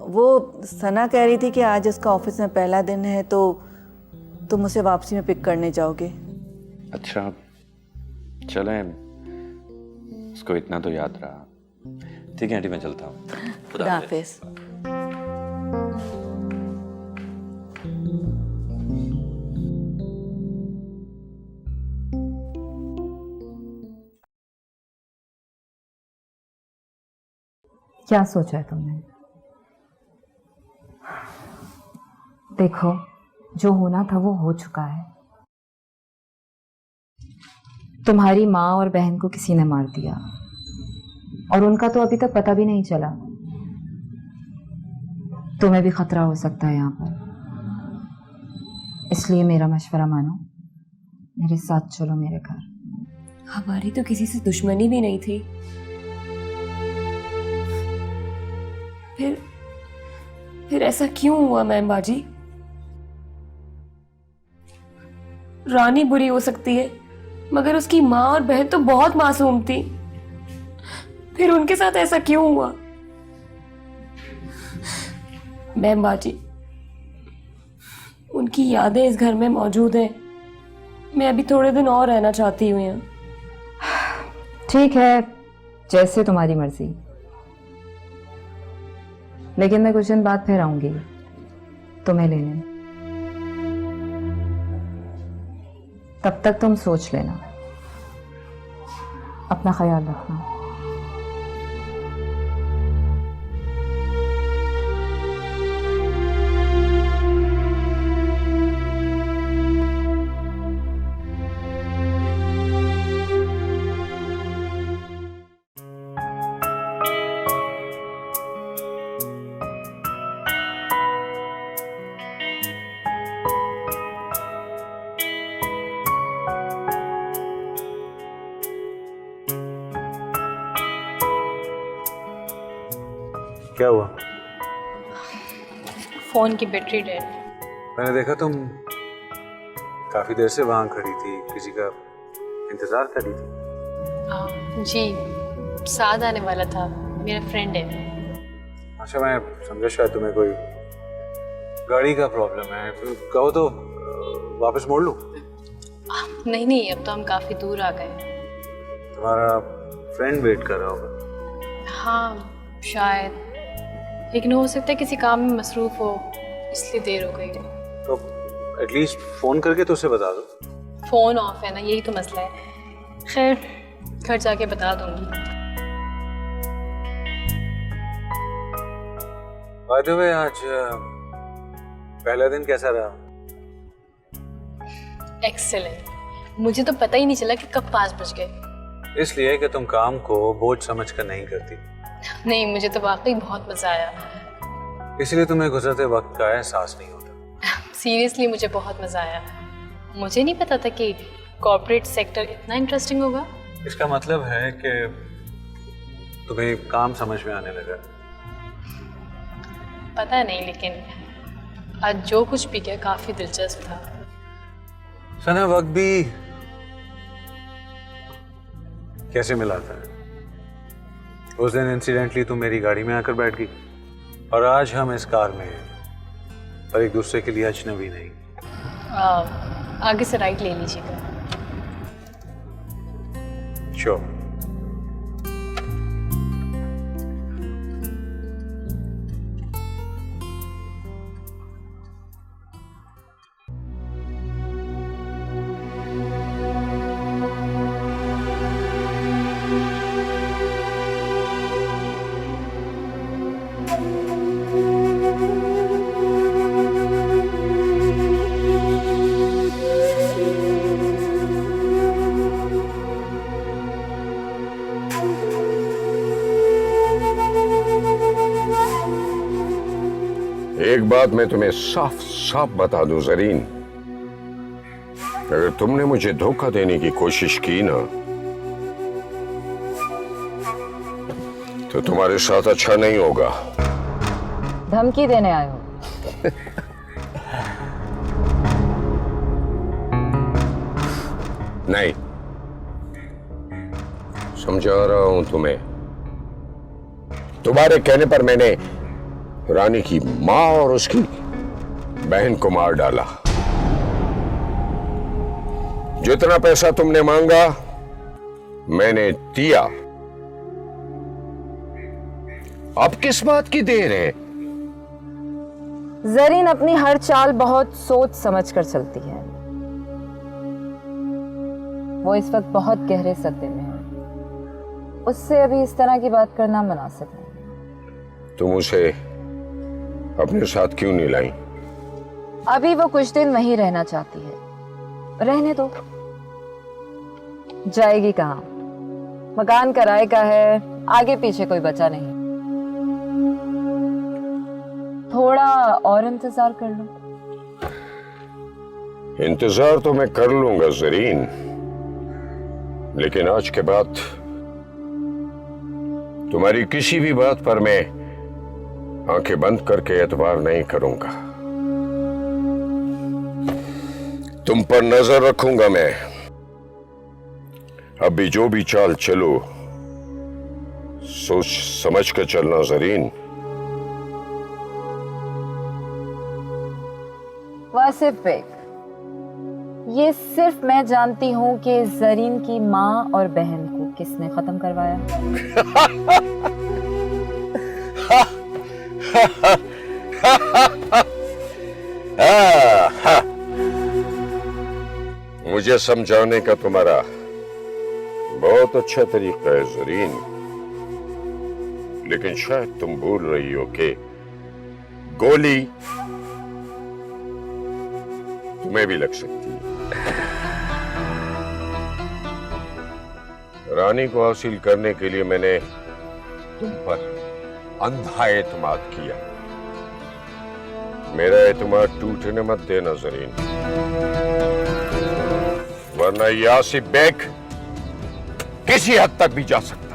I: वो सना कह रही थी कि आज उसका ऑफिस में पहला दिन है तो तुम उसे वापसी में पिक करने जाओगे।
C: अच्छा चलें, उसको इतना तो याद रहा। ठीक है आंटी, मैं चलता हूँ।
I: खुदा हाफिज़।
E: क्या सोचा है तुमने? देखो जो होना था वो हो चुका है। तुम्हारी माँ और बहन को किसी ने मार दिया और उनका तो अभी तक पता भी नहीं चला। तुम्हें भी खतरा हो सकता है यहाँ पर, इसलिए मेरा मशवरा मानो, मेरे साथ चलो मेरे घर।
D: हमारी तो किसी से दुश्मनी भी नहीं थी, फिर ऐसा क्यों हुआ मैम बाजी? रानी बुरी हो सकती है, मगर उसकी माँ और बहन तो बहुत मासूम थी, फिर उनके साथ ऐसा क्यों हुआ? मैम बाजी, उनकी यादें इस घर में मौजूद हैं। मैं अभी थोड़े दिन और रहना चाहती हूँ यहाँ।
E: ठीक है, जैसे तुम्हारी मर्जी, लेकिन मैं कुछ दिन बाद फिर आऊंगी तुम्हें लेने। तब तक तुम सोच लेना, अपना ख्याल रखना।
B: क्या हुआ?
A: फ़ोन की बैटरी डेड।
B: मैंने देखा तुम काफी देर से वहां खड़ी थी, किसी का इंतजार कर रही थी।
A: जी, साथ आने वाला था, मेरा फ्रेंड है।
B: अच्छा, मैं समझा शायद तुम्हें कोई गाड़ी का प्रॉब्लम है, तो कहो तो वापस मोड़ लूं?
A: नहीं नहीं, अब तो हम काफ़ी दूर आ गए।
B: तुम्हारा फ्रेंड वेट कर रहा होगा।
A: हाँ शायद, लेकिन हो सकता है किसी काम में मसरूफ हो, इसलिए देर हो गई।
B: तो एटलीस्ट फ़ोन करके तो उसे बता दो।
A: फ़ोन ऑफ है ना, यही तो मसला है। खैर, घर जाके बता दूंगी।
B: बाय द वे, आज पहला दिन कैसा रहा?
A: एक्सेलेंट। मुझे तो पता ही नहीं चला कि कब 5 बज गए।
B: इसलिए कि तुम काम को बोझ समझ कर नहीं करती।
A: नहीं, मुझे तो वाकई बहुत मज़ा आया।
B: इसलिए तुम्हें गुजरते वक्त का एहसास नहीं होता।
A: सीरियसली मुझे बहुत मज़ा आया। मुझे नहीं पता था कि कॉर्पोरेट सेक्टर इतना इंटरेस्टिंग होगा।
B: इसका मतलब है कि तुम्हें काम समझ में आने लगा।
A: पता नहीं, लेकिन आज जो कुछ भी किया काफ़ी दिलचस्प था।
B: सना, वक्त भी कैसे मिला था? उस दिन इंसिडेंटली तुम मेरी गाड़ी में आकर बैठ गई और आज हम इस कार में हैं, पर एक दूसरे के लिए अजनबी नहीं।
A: आगे से राइट ले लीजिएगा।
B: श्योर।
O: एक बात मैं तुम्हें साफ साफ बता दूं ज़रीन, अगर तुमने मुझे धोखा देने की कोशिश की ना, तो तुम्हारे साथ अच्छा नहीं होगा।
E: धमकी देने आए हो?
O: नहीं, समझा रहा हूं तुम्हें। तुम्हारे कहने पर मैंने रानी की माँ और उसकी बहन को मार डाला। जितना पैसा तुमने मांगा मैंने दिया। अब किस बात की देर है?
E: ज़रीन अपनी हर चाल बहुत सोच समझ कर चलती है। वो इस वक्त बहुत गहरे सदमे में है, उससे अभी इस तरह की बात करना मुनासिब नहीं।
O: तुम उसे अपने साथ क्यों नहीं लाई?
E: अभी वो कुछ दिन वहीं रहना चाहती है, रहने दो। जाएगी कहाँ? मकान किराए का है, आगे पीछे कोई बचा नहीं। थोड़ा और इंतजार कर लो।
O: इंतजार तो मैं कर लूंगा जरीन, लेकिन आज के बाद तुम्हारी किसी भी बात पर मैं आंखें बंद करके एतबार नहीं करूंगा। तुम पर नजर रखूंगा मैं। अभी जो भी चाल चलो, सोच समझ कर चलना जरीन।
E: वासिफ बेग, ये सिर्फ मैं जानती हूँ कि जरीन की माँ और बहन को किसने खत्म करवाया।
O: मुझे समझाने का तुम्हारा बहुत अच्छा तरीका है जरीन, लेकिन शायद तुम भूल रही हो कि गोली तुम्हें भी लग सकती है। रानी को हासिल करने के लिए मैंने तुम पर अंधा एतमाद किया। मेरा एतमाद टूटने मत देना जरीन, वरना यासिफ बेग किसी हद तक भी जा सकता है।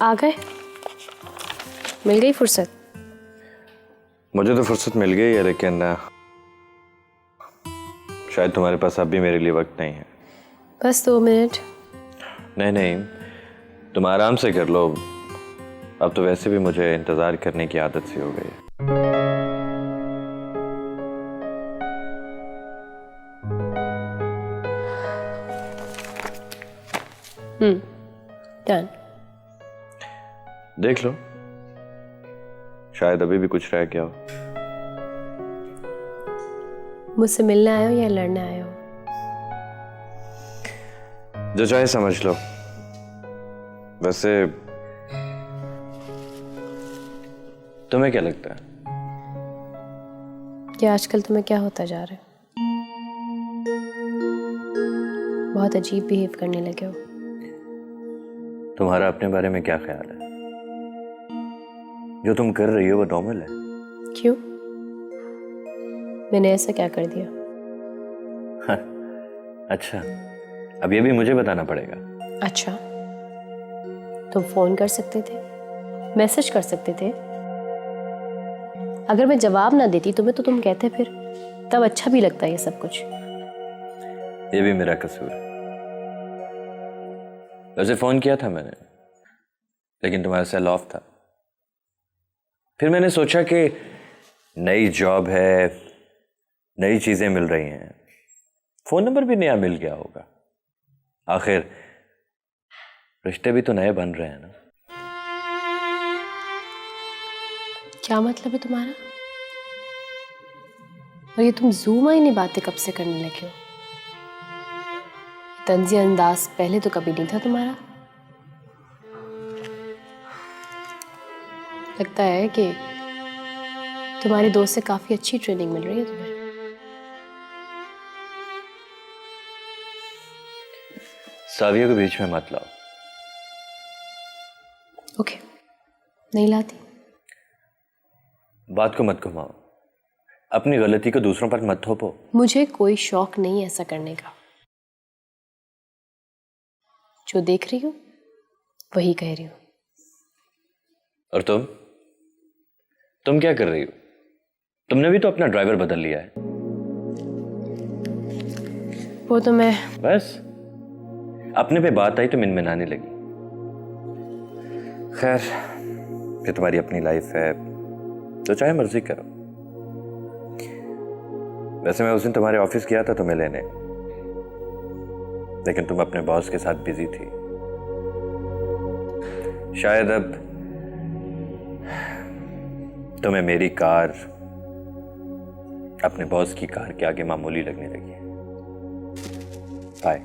A: आ गए? मिल गई फुर्सत?
C: मुझे तो फुर्सत मिल गई है, लेकिन शायद तुम्हारे पास अब भी मेरे लिए वक्त नहीं है।
A: बस 2 मिनट।
C: नहीं नहीं, तुम आराम से कर लो। अब तो वैसे भी मुझे इंतजार करने की आदत सी हो गई है।
A: डन।
C: देख लो, शायद अभी भी कुछ रह गया हो।
A: मुझसे मिलने आए हो या लड़ने आए हो?
C: जो चाहे समझ लो। वैसे तुम्हें क्या लगता है
A: कि आजकल तुम्हें क्या होता जा रहा है? बहुत अजीब बिहेव करने लगे हो।
C: तुम्हारा अपने बारे में क्या ख्याल है? जो तुम कर रही हो वो नॉर्मल है?
A: क्यों? मैंने ऐसा क्या कर दिया?
C: अच्छा, अब ये भी मुझे बताना पड़ेगा।
A: अच्छा, तुम फोन कर सकते थे, मैसेज कर सकते थे। अगर मैं जवाब ना देती तुम्हें तो तुम कहते फिर, तब अच्छा भी लगता ये सब कुछ।
C: ये भी मेरा कसूर है। वैसे फोन किया था मैंने, लेकिन तुम्हारा सेल ऑफ था। फिर मैंने सोचा कि नई जॉब है, नई चीजें मिल रही हैं, फोन नंबर भी नया मिल गया होगा। आखिर रिश्ते भी तो नए बन रहे हैं ना।
A: क्या मतलब है तुम्हारा? और ये तुम ज़ूम आई नहीं बातें कब से करने लगे हो? तंज़ी अंदाज पहले तो कभी नहीं था तुम्हारा। लगता है कि तुम्हारे दोस्त से काफी अच्छी ट्रेनिंग मिल रही है तुम्हें।
C: साविया को बीच में मत लाओ।
A: ओके, नहीं लाती।
C: बात को मत घुमाओ, अपनी गलती को दूसरों पर मत थोपो।
A: मुझे कोई शौक नहीं ऐसा करने का। जो देख रही हूँ वही कह रही हूँ।
C: और तुम क्या कर रही हो? तुमने भी तो अपना ड्राइवर बदल लिया है।
A: वो तो मैं
C: बस अपने पे बात आई तो मिनमिनाने लगी। खैर, ये तुम्हारी अपनी लाइफ है, तो चाहे मर्जी करो। वैसे मैं उस दिन तुम्हारे ऑफिस गया था तुम्हें लेने, लेकिन तुम अपने बॉस के साथ बिजी थी। शायद अब तुम्हें मेरी कार अपने बॉस की कार के आगे मामूली लगने लगी है। बाय।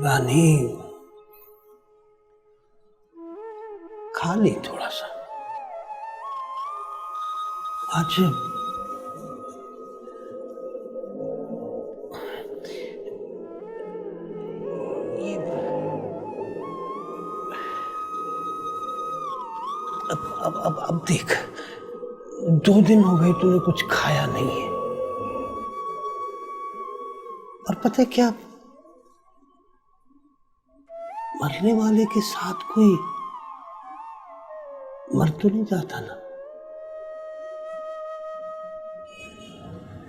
M: रानी, खा ली थोड़ा सा। आज ये अब देख, 2 दिन हो गए तूने कुछ खाया नहीं है। और पता है क्या, मरने वाले के साथ कोई मर तो नहीं जाता ना।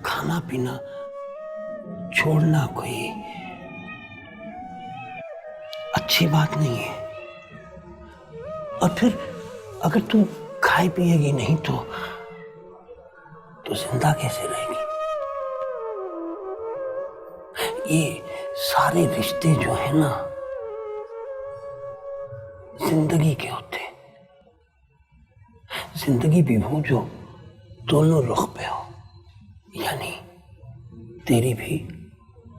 M: खाना पीना छोड़ना कोई अच्छी बात नहीं है। और फिर अगर तू खाए पिएगी नहीं तो जिंदा कैसे रहेगी? ये सारे रिश्ते जो है ना, जिंदगी के होते। जिंदगी भी वो जो दोनों रुख पे हो, यानी तेरी भी,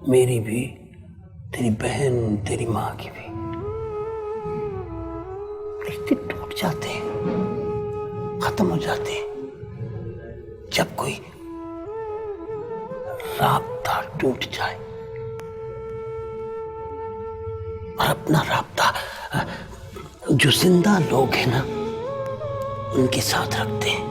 M: मेरी भी, तेरी बहन, तेरी माँ की भी। रिश्ते टूट जाते हैं, खत्म हो जाते हैं जब कोई राब्ता टूट जाए। और अपना राब्ता जो जिंदा लोग हैं ना, उनके साथ रखते हैं।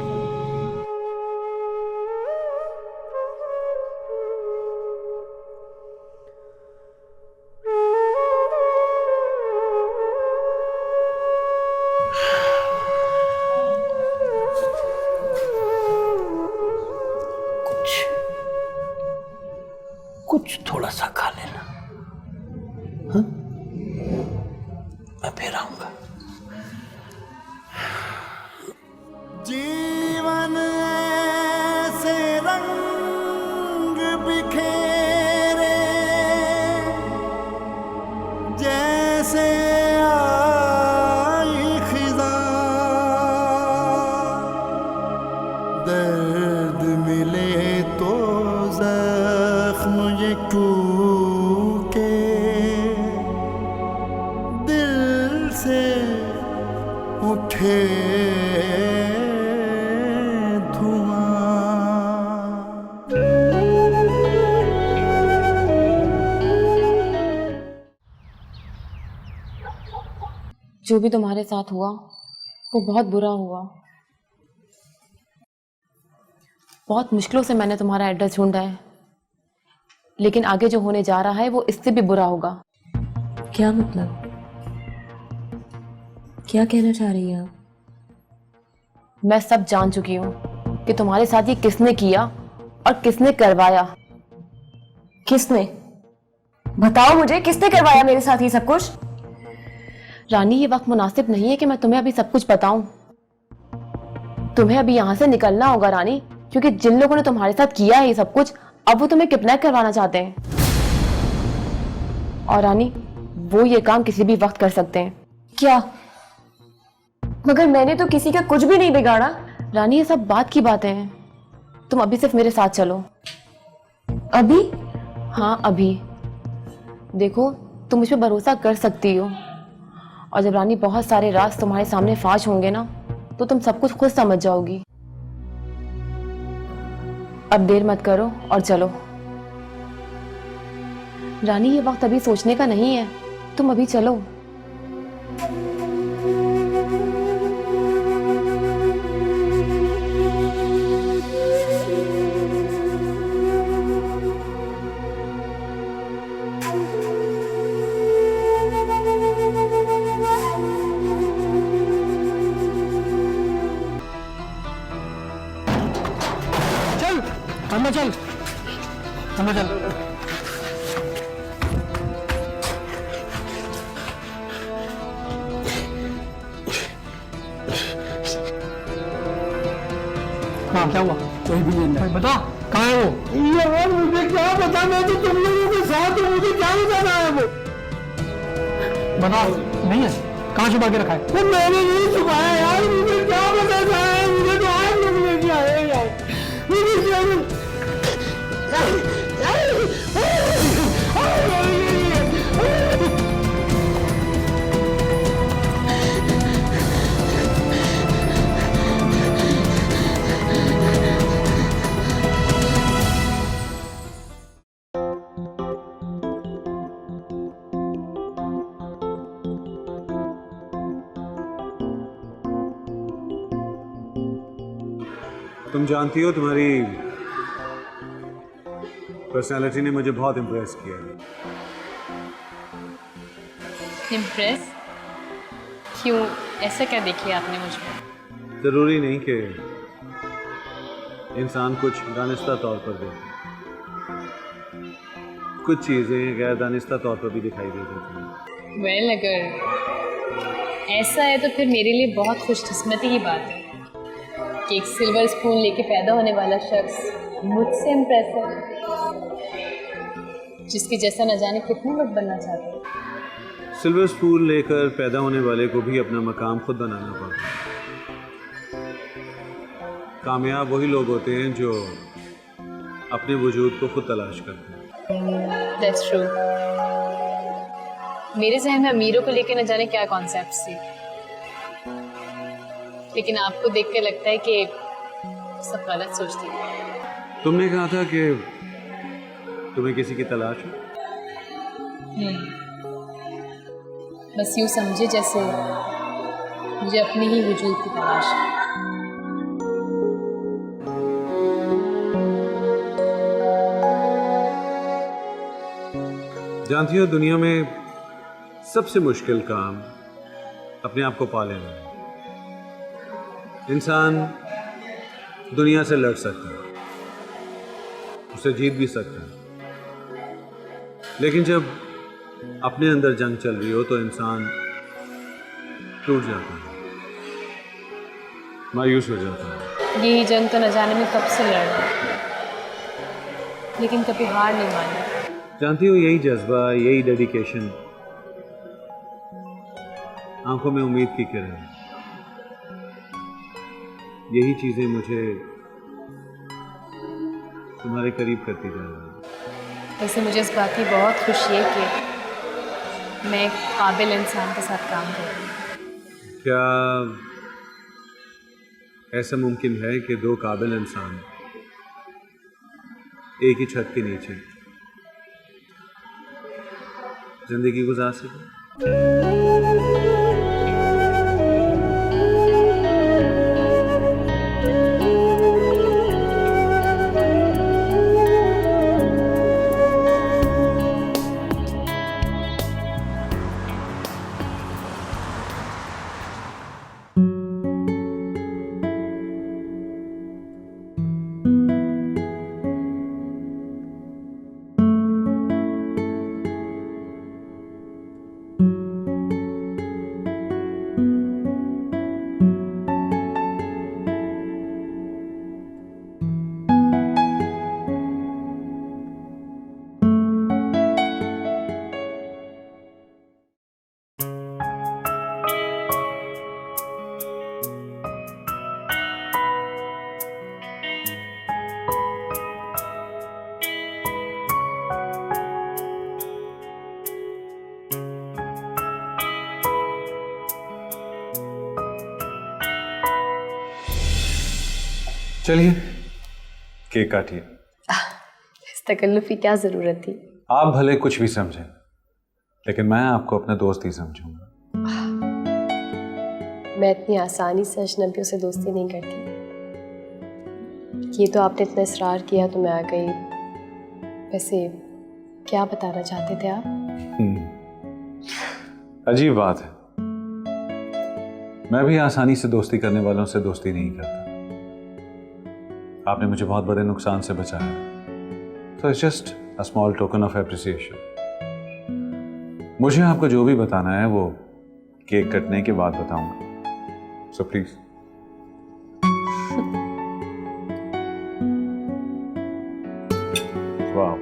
M: कुछ थोड़ा सा खा लेना, हाँ? मैं फिर आऊंगा।
J: जीवन ऐसे रंग उठे धुआं।
A: जो भी तुम्हारे साथ हुआ वो बहुत बुरा हुआ। बहुत मुश्किलों से मैंने तुम्हारा एड्रेस ढूंढा है, लेकिन आगे जो होने जा रहा है वो इससे भी बुरा होगा।
D: क्या मतलब? क्या कहना चाह रही हैं आप?
A: मैं सब जान चुकी हूँ कि तुम्हारे साथ ये किसने किया और किसने करवाया।
D: किसने? बताओ मुझे, किसने करवाया मेरे साथ ये सब कुछ?
A: रानी, ये वक्त मुनासिब नहीं है कि मैं तुम्हें अभी सब कुछ बताऊं। तुम्हें अभी यहाँ से निकलना होगा रानी, क्योंकि जिन लोगों ने तुम्हारे साथ किया है ये सब कुछ, अब वो तुम्हें किडनैप करवाना चाहते हैं। और रानी, वो ये काम किसी भी वक्त कर सकते हैं।
D: क्या? मगर मैंने तो किसी का कुछ भी नहीं बिगाड़ा।
A: रानी, ये सब बात की बातें हैं। तुम अभी सिर्फ मेरे साथ चलो।
D: अभी?
A: हाँ, अभी। देखो, तुम मुझ पर भरोसा कर सकती हो, और जब रानी बहुत सारे राज तुम्हारे सामने फाश होंगे ना, तो तुम सब कुछ खुद समझ जाओगी। अब देर मत करो और चलो। रानी, ये वक्त अभी सोचने का नहीं है, तुम अभी चलो।
M: अंदर चल, अंदर चल। हाँ, क्या हुआ? कोई भी नहीं बता, कहाँ है वो? यार मुझे क्या पता, मैं तो तुम लोगों के साथ हूँ, मुझे क्या बताना है वो? बता, नहीं है? कहाँ छुपा के रखा है? वो मैंने नहीं छुपाया यार, मुझे क्या बताना है? मुझे तो आप लोग लेके आए यार, मुझे क्या
B: तुम जानती हो, तुम्हारी पर्सनालिटी ने मुझे बहुत इम्प्रेस किया है।
A: इम्प्रेस? क्यों? ऐसा क्या देखिए आपने मुझ में?
B: जरूरी नहीं कि इंसान कुछ दानिस्ता तौर पर देखे, कुछ चीजें गैर दानिस्ता तौर पर भी दिखाई दे देती हैं।
A: वेल, अगर ऐसा है तो फिर मेरे लिए बहुत खुशकिस्मती की बात है कि एक सिल्वर स्पून लेके पैदा होने वाला शख्स मुझसे इम्प्रेस है, जिसके जैसा न जाने कितने लोग बनना चाहते हैं।
B: सिल्वर स्पून लेकर पैदा होने वाले को भी अपना मकाम खुद बनाना पड़ता है। कामयाब वही लोग होते हैं जो अपने वजूद को खुद तलाश करते हैं।
A: That's true. मेरे जहन में अमीरों को लेकर न जाने क्या कॉन्सेप्ट थी, लेकिन आपको देख के लगता है कि सब गलत सोचती है।
B: तुमने कहा था कि तुम्हें किसी की तलाश है।
A: बस यूँ समझे जैसे मुझे अपने ही वजूद की तलाश है।
B: जानती हो, दुनिया में सबसे मुश्किल काम अपने आप को पा लेना है। इंसान दुनिया से लड़ सकता है, उसे जीत भी सकता है, लेकिन जब अपने अंदर जंग चल रही हो तो इंसान टूट जाता है, मायूस हो जाता है।
A: यही जंग तो न जाने में कब से लड़ रहा है, लेकिन कभी हार नहीं मानी।
B: जानती हो, यही जज्बा, यही डेडिकेशन, आंखों में उम्मीद की किरण, यही चीजें मुझे तुम्हारे करीब करती जा रही है।
A: वैसे मुझे इस बात की बहुत खुशी है कि मैं एक काबिल इंसान के साथ काम कर रही हूँ।
B: क्या ऐसा मुमकिन है कि दो काबिल इंसान एक ही छत के नीचे जिंदगी गुजार सकें? चलिए केक काटिए।
A: इस तकल्लुफ़ की क्या ज़रूरत थी?
B: आप भले कुछ भी समझें, लेकिन मैं आपको अपना दोस्त ही समझूंगा।
A: मैं इतनी आसानी से अजनबियों से दोस्ती नहीं करती। ये तो आपने इतना इसरार किया तो मैं आ गई। वैसे क्या बताना चाहते थे आप?
B: अजीब बात है, मैं भी आसानी से दोस्ती करने वालों से दोस्ती नहीं करता। आपने मुझे बहुत बड़े नुकसान से बचाया, तो it's just a small token of appreciation. मुझे आपको जो भी बताना है वो केक कटने के बाद बताऊंगा, सो प्लीज। वाह,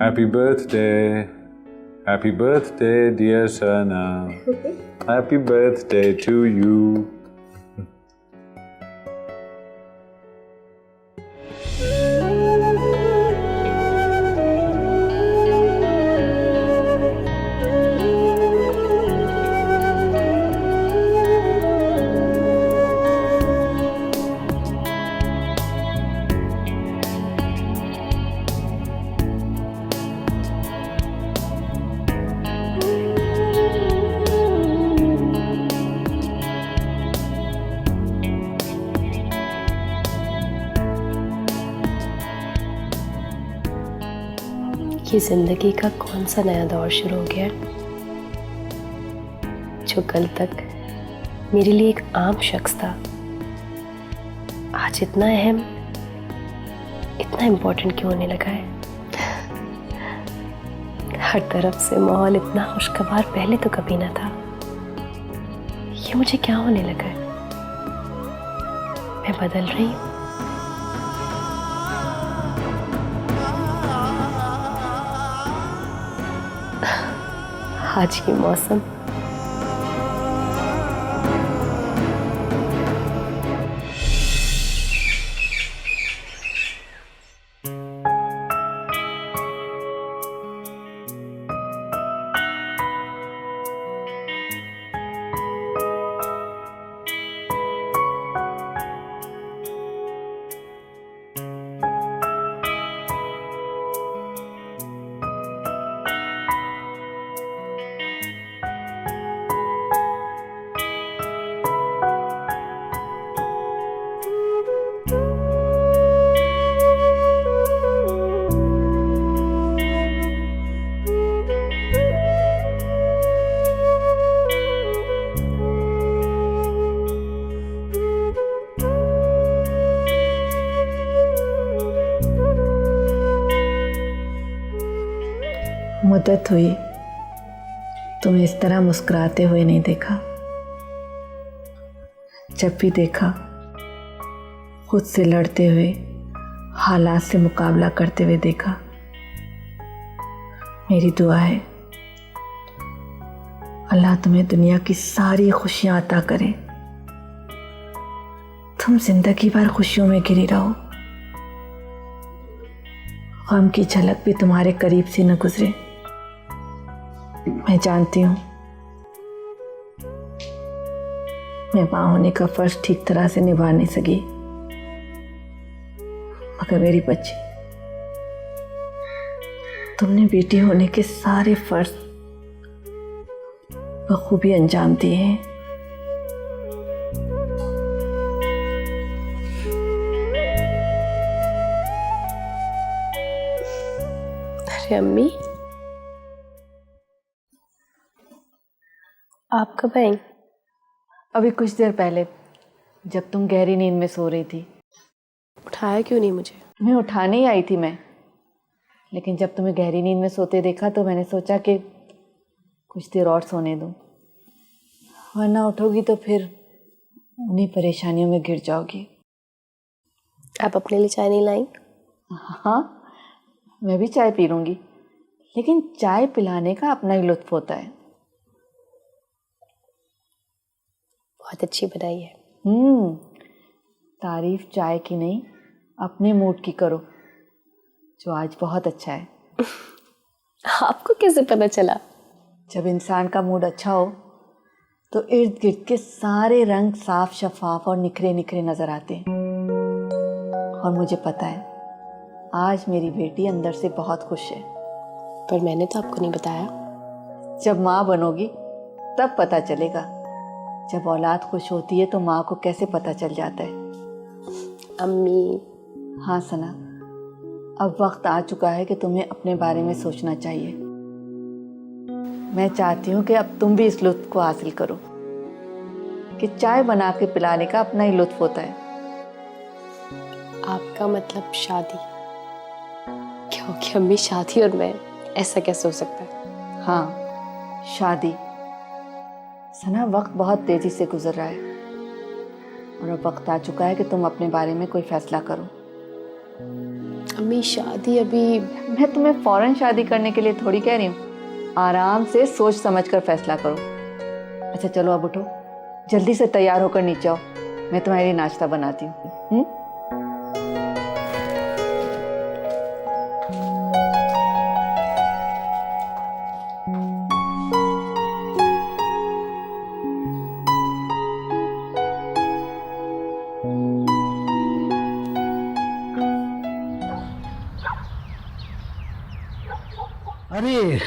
B: happy birthday dear Sana, happy birthday to you.
A: ये जिंदगी का कौन सा नया दौर शुरू हो गया, जो कल तक मेरे लिए एक आम शख्स था, आज इतना अहम, इतना इम्पोर्टेंट क्यों होने लगा है? हर तरफ से माहौल इतना खुशगवार पहले तो कभी ना था। ये मुझे क्या होने लगा है? मैं बदल रही हूँ। आज की मौसम
I: मुद्दत हुई तुम्हें इस तरह मुस्कुराते हुए नहीं देखा। जब भी देखा खुद से लड़ते हुए, हालात से मुकाबला करते हुए देखा। मेरी दुआ है अल्लाह तुम्हें दुनिया की सारी खुशियां अता करे, तुम जिंदगी भर खुशियों में घिरी रहो, गम की झलक भी तुम्हारे करीब से न गुजरे। मैं जानती हूँ मैं माँ होने का फर्ज ठीक तरह से निभा नहीं सकी, मगर मेरी बच्ची, तुमने बेटी होने के सारे फर्ज बखूबी अंजाम दिए हैं।
H: अरे अम्मी, आप कब आई?
I: अभी कुछ देर पहले, जब तुम गहरी नींद में सो रही थी।
H: उठाया क्यों नहीं मुझे?
I: तुम्हें उठाने ही आई थी मैं, लेकिन जब तुम्हें गहरी नींद में सोते देखा तो मैंने सोचा कि कुछ देर और सोने दूं, वरना उठोगी तो फिर उन्हीं परेशानियों में गिर जाओगी।
H: आप अपने लिए चाय नहीं लाई?
I: हाँ, मैं भी चाय पी लूँगी, लेकिन चाय पिलाने का अपना ही लुत्फ होता है।
H: बहुत अच्छी बनाई है।
I: तारीफ चाय की नहीं, अपने मूड की करो, जो आज बहुत अच्छा है।
H: आपको कैसे पता चला?
I: जब इंसान का मूड अच्छा हो तो इर्द गिर्द के सारे रंग साफ शफाफ और निखरे निखरे नजर आते हैं। और मुझे पता है आज मेरी बेटी अंदर से बहुत खुश है।
H: पर मैंने तो आपको नहीं बताया।
I: जब माँ बनोगी तब पता चलेगा। जब औलाद खुश होती है तो माँ को कैसे पता चल जाता है।
H: अम्मी।
I: हाँ सना, अब वक्त आ चुका है कि तुम्हें अपने बारे में सोचना चाहिए। मैं चाहती हूँ कि अब तुम भी इस लुत्फ को हासिल करो कि चाय बना के पिलाने का अपना ही लुत्फ होता है।
H: आपका मतलब शादी? क्योंकि अम्मी शादी और मैं, ऐसा कैसे हो सकता है?
I: हाँ, शादी। सना, वक्त बहुत तेजी से गुजर रहा है और अब वक्त आ चुका है कि तुम अपने बारे में कोई फैसला करो।
H: अम्मी शादी अभी...
I: मैं तुम्हें फौरन शादी करने के लिए थोड़ी कह रही हूँ, आराम से सोच समझ कर फैसला करो। अच्छा चलो अब उठो, जल्दी से तैयार होकर नीचे आओ, मैं तुम्हारे लिए नाश्ता बनाती हूँ।
M: अरे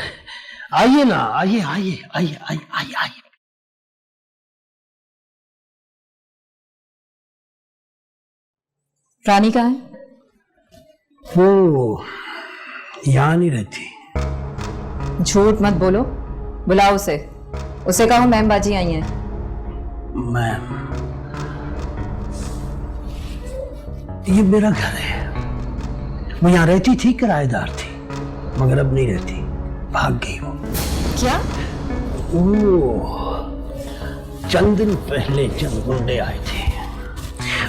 M: आइए ना, आइए आइए आइए आइए आइए आइए।
E: रानी कहाँ है?
M: वो यहाँ नहीं रहती।
E: झूठ मत बोलो, बुलाओ उसे। उसे कहो मैम बाजी आई हैं।
M: मैम, ये मेरा घर है। वो यहाँ रहती थी, किराएदार थी, मगर अब नहीं रहती, भाग गई वो।
E: क्या?
M: चंद दिन पहले चंद गुंडे आए थे,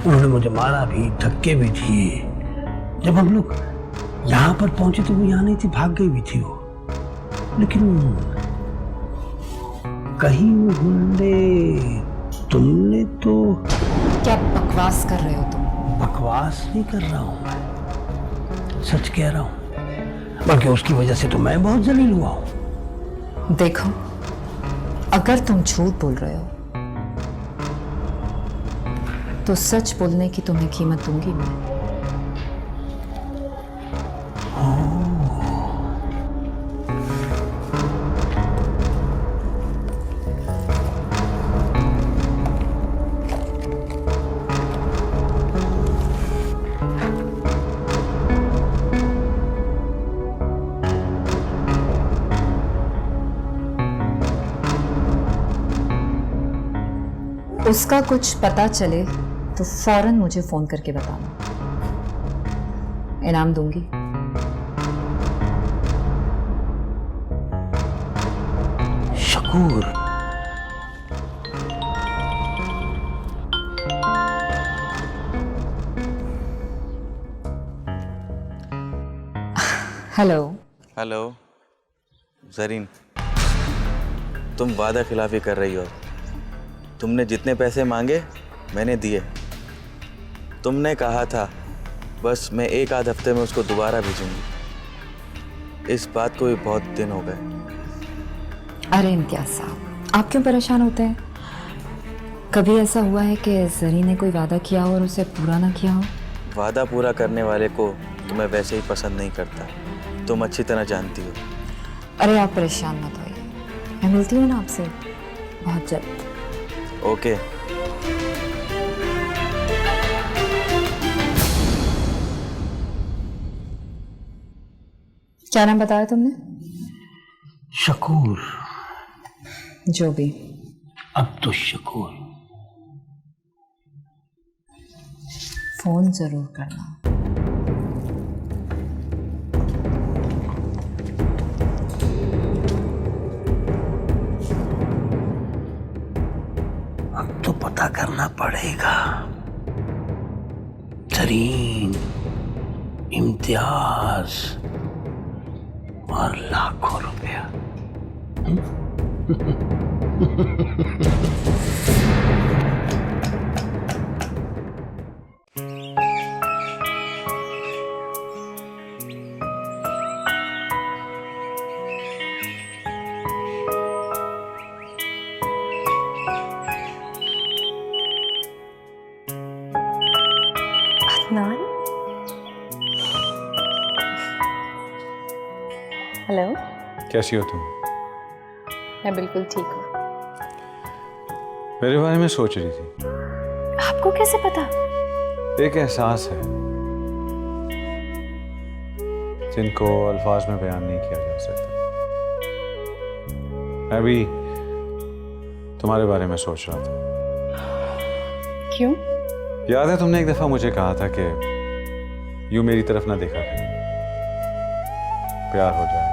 M: उन्होंने मुझे मारा भी, धक्के भी दिए। जब हम लोग यहाँ पर पहुंचे तो वो यहाँ नहीं थी, भाग गई भी थी वो। लेकिन कहीं वो गुंडे, तुमने तो...
E: क्या बकवास कर रहे हो तुम?
M: बकवास नहीं कर रहा हूं मैं, सच कह रहा हूं। बल्कि उसकी वजह से तो मैं बहुत जलील हुआ हूं।
E: देखो, अगर तुम झूठ बोल रहे हो तो सच बोलने की तुम्हें कीमत दूंगी मैं। उसका कुछ पता चले तो फौरन मुझे फोन करके बताना, इनाम दूंगी।
M: शकूर,
E: हेलो।
F: हेलो जरीन, तुम वादा खिलाफी कर रही हो। तुमने जितने पैसे मांगे मैंने दिए। तुमने कहा था बस मैं एक आध हफ्ते में उसको दोबारा भेजूंगी। इस बात को भी बहुत दिन हो गए।
E: अरे इम्तियाज साहब, आप क्यों परेशान होते हैं? कभी ऐसा हुआ है कि जरी ने कोई वादा किया हो और उसे पूरा ना किया हो?
F: वादा पूरा करने वाले को तो मैं वैसे ही पसंद नहीं करता, तुम अच्छी तरह जानती हो।
E: अरे आप परेशान मत होइए, मैं मिलती हूँ ना आपसे बहुत जल्द।
F: ओके।
E: क्या नाम बताया तुमने?
M: शकूर।
E: जो भी।
M: अब तो शकूर।
E: फोन जरूर करना।
M: अब तो पता करना पड़ेगा। तरीन, इम्तियाज और लाखों रुपया।
A: अदनान, हेलो।
B: कैसी हो तुम?
A: मैं बिल्कुल ठीक हूँ।
B: मेरे बारे में सोच रही थी?
A: आपको कैसे पता?
B: एक एहसास है जिनको अल्फाज में बयान नहीं किया जा सकता। मैं भी तुम्हारे बारे में सोच रहा था।
A: क्यों?
B: याद है तुमने एक दफा मुझे कहा था कि यूं मेरी तरफ ना देखा करो, प्यार हो जाए।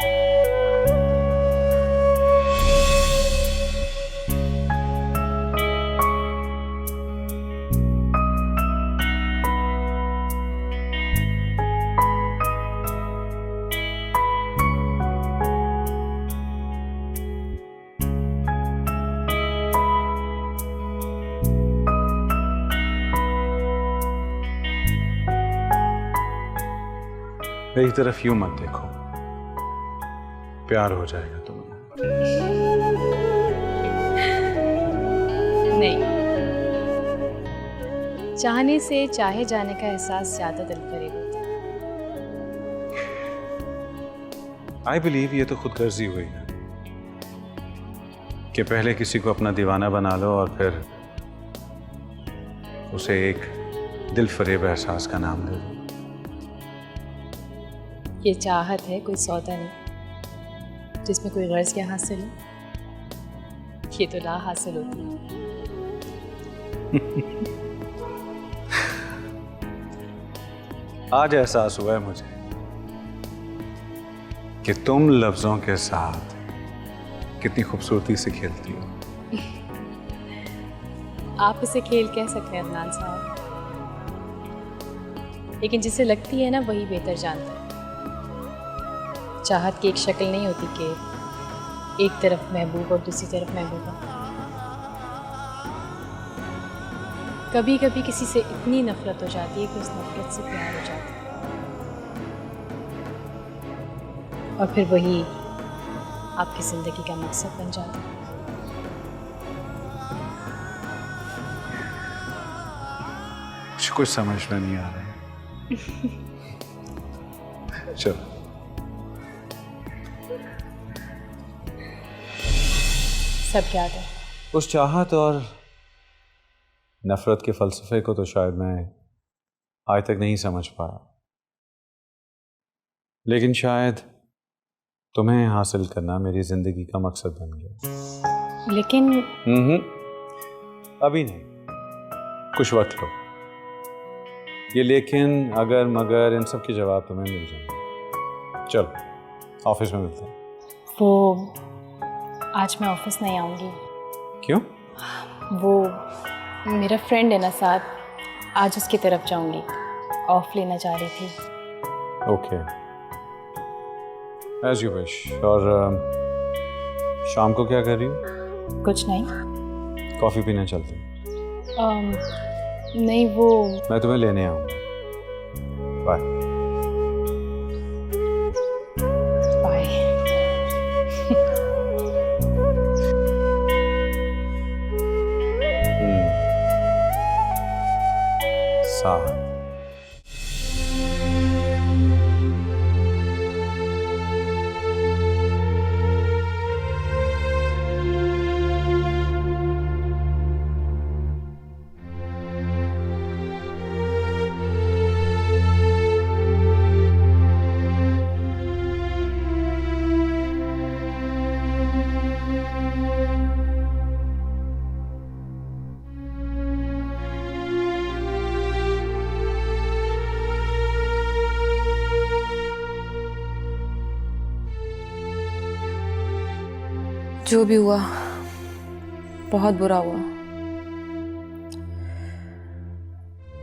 B: मेरी तरफ यूं मत देखो, प्यार हो जाएगा तुम्हें।
A: नहीं, चाहने से चाहे जाने का एहसास ज्यादा दिल करीब होता है।
B: आई बिलीव ये तो खुदगर्जी हुई ना, कि पहले किसी को अपना दीवाना बना लो और फिर उसे एक दिल फरेब एहसास का नाम दे दो।
A: ये चाहत है, कोई सौदा नहीं जिसमें कोई गर्ज क्या हासिल हो। ये तो ला हासिल होती है।
B: आज एहसास हुआ है मुझे कि तुम लफ्जों के साथ कितनी खूबसूरती से खेलती हो।
A: आप इसे खेल कह सकते हैं अदनान साहब, लेकिन जिसे लगती है ना वही बेहतर जानता है। चाहत की एक शक्ल नहीं होती कि एक तरफ महबूब और दूसरी तरफ महबूबा। कभी कभी किसी से इतनी नफरत हो जाती है कि उस नफरत से प्यार हो जाता है, और फिर वही आपकी जिंदगी का मकसद बन जाता है।
B: मुझे कुछ समझ में नहीं आ रहा है। चलो,
A: सब याद है।
B: उस चाहत और नफरत के फलसफे को तो शायद मैं आज तक नहीं समझ पाया, लेकिन शायद तुम्हें हासिल करना मेरी जिंदगी का मकसद बन गया।
A: लेकिन
B: अभी नहीं, कुछ वक्त लो। ये लेकिन, अगर, मगर, इन सब के जवाब तुम्हें मिल जाएंगे। चलो, ऑफिस में मिलते हैं।
A: वो आज मैं ऑफिस नहीं आऊँगी।
B: क्यों?
A: वो मेरा फ्रेंड है ना साथ, आज उसकी तरफ जाऊँगी, ऑफ लेना चाह रही थी।
B: Okay, as you wish. और शाम को क्या कर रही हो?
A: कुछ नहीं।
B: कॉफ़ी पीने चलते हैं।
A: नहीं, वो
B: मैं तुम्हें लेने आऊँगा। बाय।
A: बाय।
B: साहब।
N: जो भी हुआ बहुत बुरा हुआ,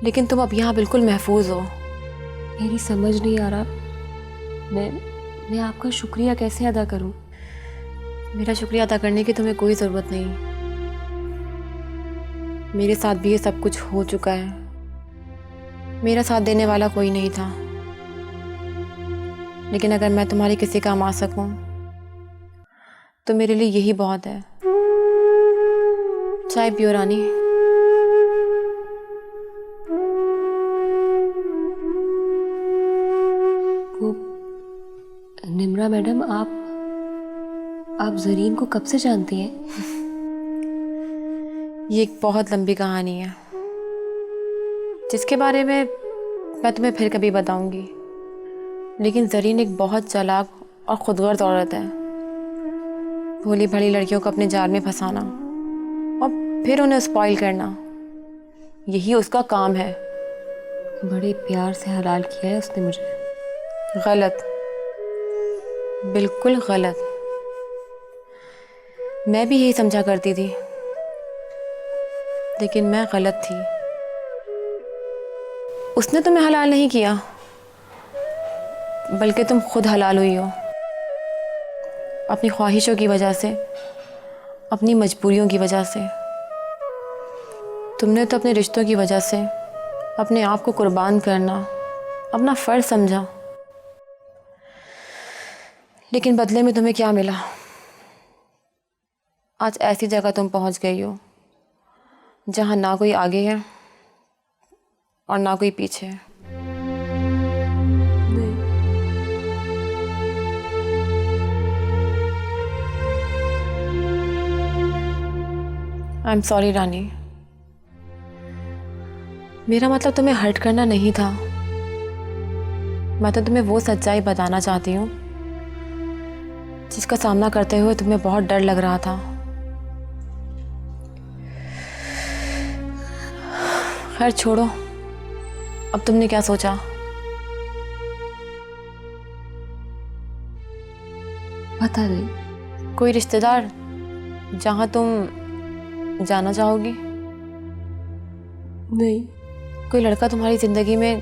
N: लेकिन तुम अब यहाँ बिल्कुल महफूज हो।
D: मेरी समझ नहीं आ रहा मैं आपका शुक्रिया कैसे अदा करूं।
N: मेरा शुक्रिया अदा करने की तुम्हें कोई ज़रूरत नहीं। मेरे साथ भी ये सब कुछ हो चुका है। मेरा साथ देने वाला कोई नहीं था, लेकिन अगर मैं तुम्हारे किसी काम आ सकूं तो मेरे लिए यही बहुत है। चाय पियो रानी।
D: वो निम्रा मैडम, आप जरीन को कब से जानती हैं?
N: ये एक बहुत लंबी कहानी है जिसके बारे में मैं तुम्हें फिर कभी बताऊंगी। लेकिन जरीन एक बहुत चालाक और खुदगर्ज औरत है। भोली भाली लड़कियों को अपने जाल में फंसाना और फिर उन्हें स्पॉइल करना, यही उसका काम है।
D: बड़े प्यार से हलाल किया है उसने मुझे।
N: गलत, बिल्कुल गलत। मैं भी यही समझा करती थी, लेकिन मैं गलत थी। उसने तुम्हें हलाल नहीं किया, बल्कि तुम खुद हलाल हुई हो। अपनी ख्वाहिशों की वजह से, अपनी मजबूरियों की वजह से। तुमने तो अपने रिश्तों की वजह से अपने आप को कुर्बान करना अपना फ़र्ज समझा, लेकिन बदले में तुम्हें क्या मिला? आज ऐसी जगह तुम पहुंच गई हो जहां ना कोई आगे है और ना कोई पीछे है। आई एम सॉरी रानी। मेरा मतलब तुम्हें हर्ट करना नहीं था। मैं तो तुम्हें वो सच्चाई बताना चाहती हूँ जिसका सामना करते हुए तुम्हें बहुत डर लग रहा था। खैर छोड़ो, अब तुमने क्या सोचा?
D: पता नहीं।
N: कोई रिश्तेदार जहाँ तुम जाना चाहोगी?
D: नहीं।
N: कोई लड़का तुम्हारी ज़िंदगी में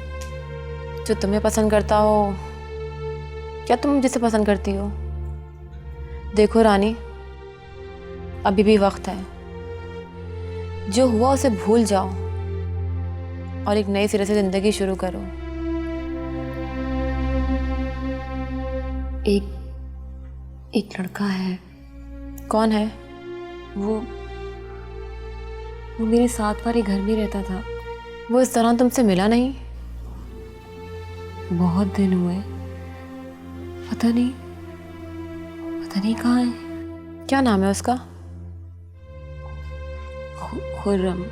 N: जो तुम्हें पसंद करता हो? क्या तुम जिसे पसंद करती हो? देखो रानी, अभी भी वक्त है। जो हुआ उसे भूल जाओ और एक नए सिरे से ज़िंदगी शुरू करो।
D: एक लड़का है।
N: कौन है?
D: वो मेरे साथ वाले घर में रहता था।
N: वो इस तरह तुमसे मिला नहीं?
D: बहुत दिन हुए। पता नहीं कहाँ है।
N: क्या नाम है उसका?
D: खुर्रम।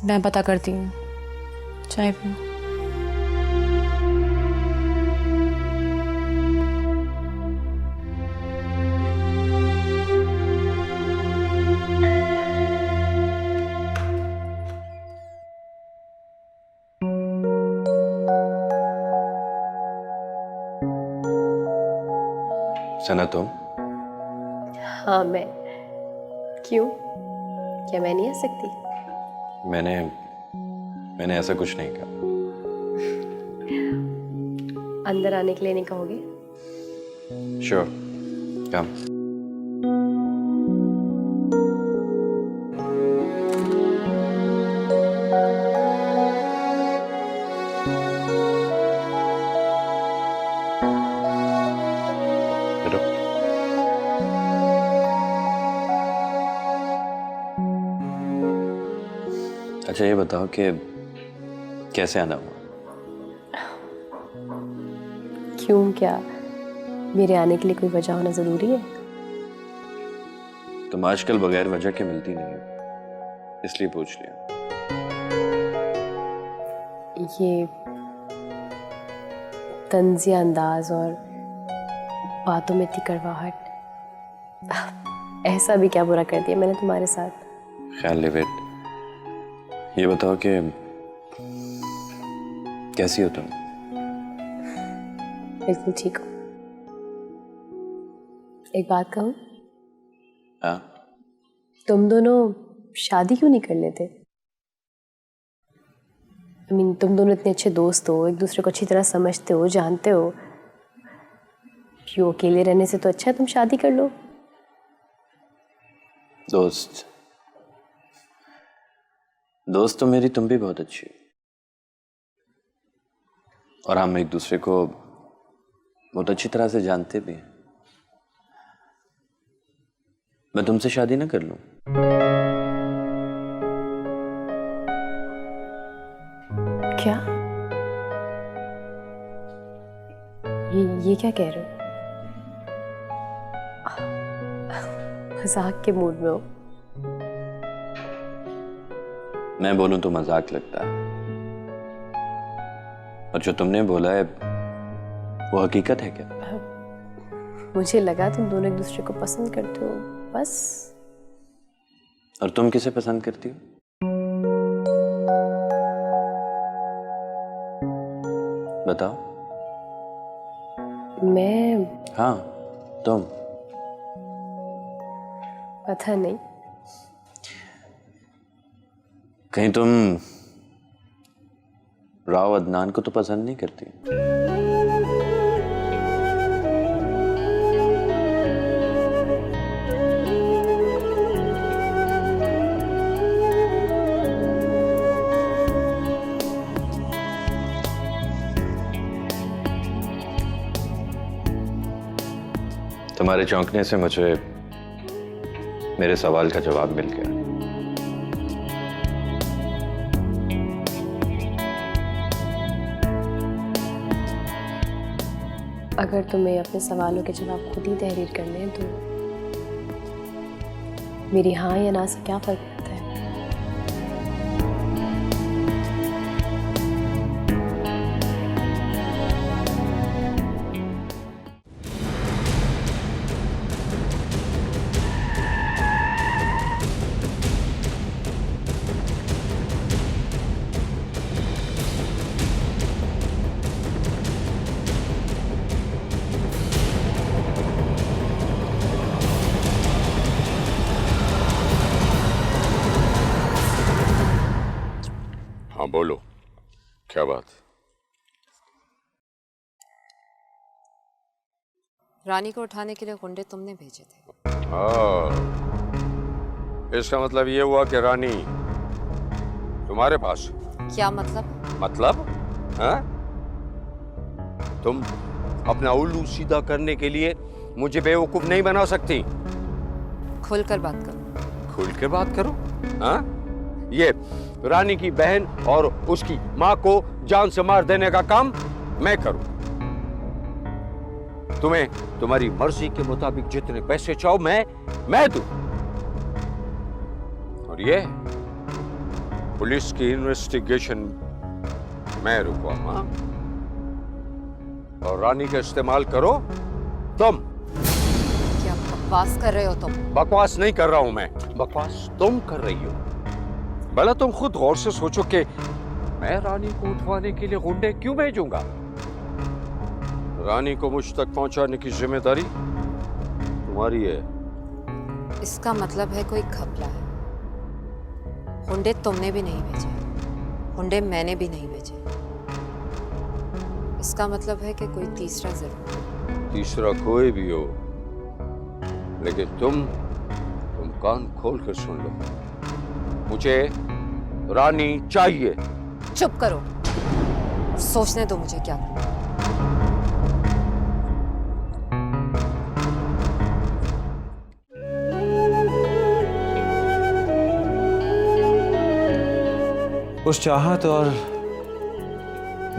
N: मैं पता करती हूँ। चाय पियो।
C: सना तुम?
D: हाँ मैं। क्यों? क्या मैं नहीं आ सकती?
C: मैंने ऐसा कुछ नहीं कहा।
D: अंदर आने के लिए नहीं कहोगे?
C: श्योर, कम। अच्छा ये बताओ कि कैसे आना हुआ?
A: क्यों, क्या मेरे आने के लिए कोई वजह होना ज़रूरी है?
C: तुम आजकल बगैर वजह के मिलती नहीं हो, इसलिए पूछ लिया।
A: ये तंज़िया अंदाज और बातों में इतनी कड़वाहट, ऐसा भी क्या बुरा कर दिया मैंने तुम्हारे साथ?
C: ख्याल लिविट, ये बताओ कि कैसी हो तुम?
A: बिल्कुल ठीक हो। एक बात कहूँ?
C: हाँ?
A: तुम दोनों शादी क्यों नहीं कर लेते? तुम दोनों इतने अच्छे दोस्त हो, एक दूसरे को अच्छी तरह समझते हो, जानते हो, क्यों अकेले रहने से तो अच्छा है तुम शादी कर लो।
C: दोस्त तो मेरी तुम भी बहुत अच्छी हो, और हम एक दूसरे को बहुत अच्छी तरह से जानते भी हैं। मैं तुमसे शादी ना कर लूं?
A: क्या? ये क्या कह रहे हो? मजाक के मूड में हो?
C: मैं बोलूं तो मजाक लगता है, और जो तुमने बोला है वो हकीकत है क्या?
A: मुझे लगा तुम दोनों एक दूसरे को पसंद करते हो, बस।
C: और तुम किसे पसंद करती हो? बताओ।
A: मैं?
C: हाँ, तुम।
A: पता नहीं।
C: कहीं तुम राव अदनान को तो पसंद नहीं करती? तुम्हारे चौंकने से मुझे मेरे सवाल का जवाब मिल गया।
A: अगर तुम्हें अपने सवालों के जवाब खुद ही तहरीर करने हैं तो मेरी हाँ या ना से क्या फर्क पड़ता है?
O: हाँ बोलो, क्या बात?
E: रानी को उठाने के लिए गुंडे तुमने भेजे थे।
O: हाँ, इसका मतलब ये हुआ कि रानी तुम्हारे पास?
E: क्या मतलब?
O: मतलब? हाँ? तुम अपना उल्लू सीधा करने के लिए मुझे बेवकूफ नहीं बना सकती।
E: खुलकर बात करो।
O: खुलकर बात करो? हाँ? ये रानी की बहन और उसकी माँ को जान से मार देने का काम मैं करूं। तुम्हें तुम्हारी मर्जी के मुताबिक जितने पैसे चाहो मैं दूं। और ये पुलिस की इन्वेस्टिगेशन मैं रुकवाऊंगा, और रानी का इस्तेमाल करो तुम।
E: क्या बकवास कर रहे हो तुम?
O: बकवास नहीं कर रहा हूं मैं, बकवास तुम कर रही हो। भला तुम खुद गौर से सोचो कि मैं रानी को उठवाने के लिए गुंडे क्यों भेजूंगा? रानी को मुझ तक पहुंचाने की जिम्मेदारी तुम्हारी है।
E: इसका मतलब है कोई घपला है। गुंडे तुमने भी नहीं भेजे, गुंडे मैंने भी नहीं भेजे। इसका मतलब है कि कोई तीसरा जरूर।
O: तीसरा कोई भी हो, लेकिन तुम कान खोल कर सुन लो, मुझे रानी चाहिए।
E: चुप करो, सोचने दो मुझे क्या करना।
B: उस चाहत और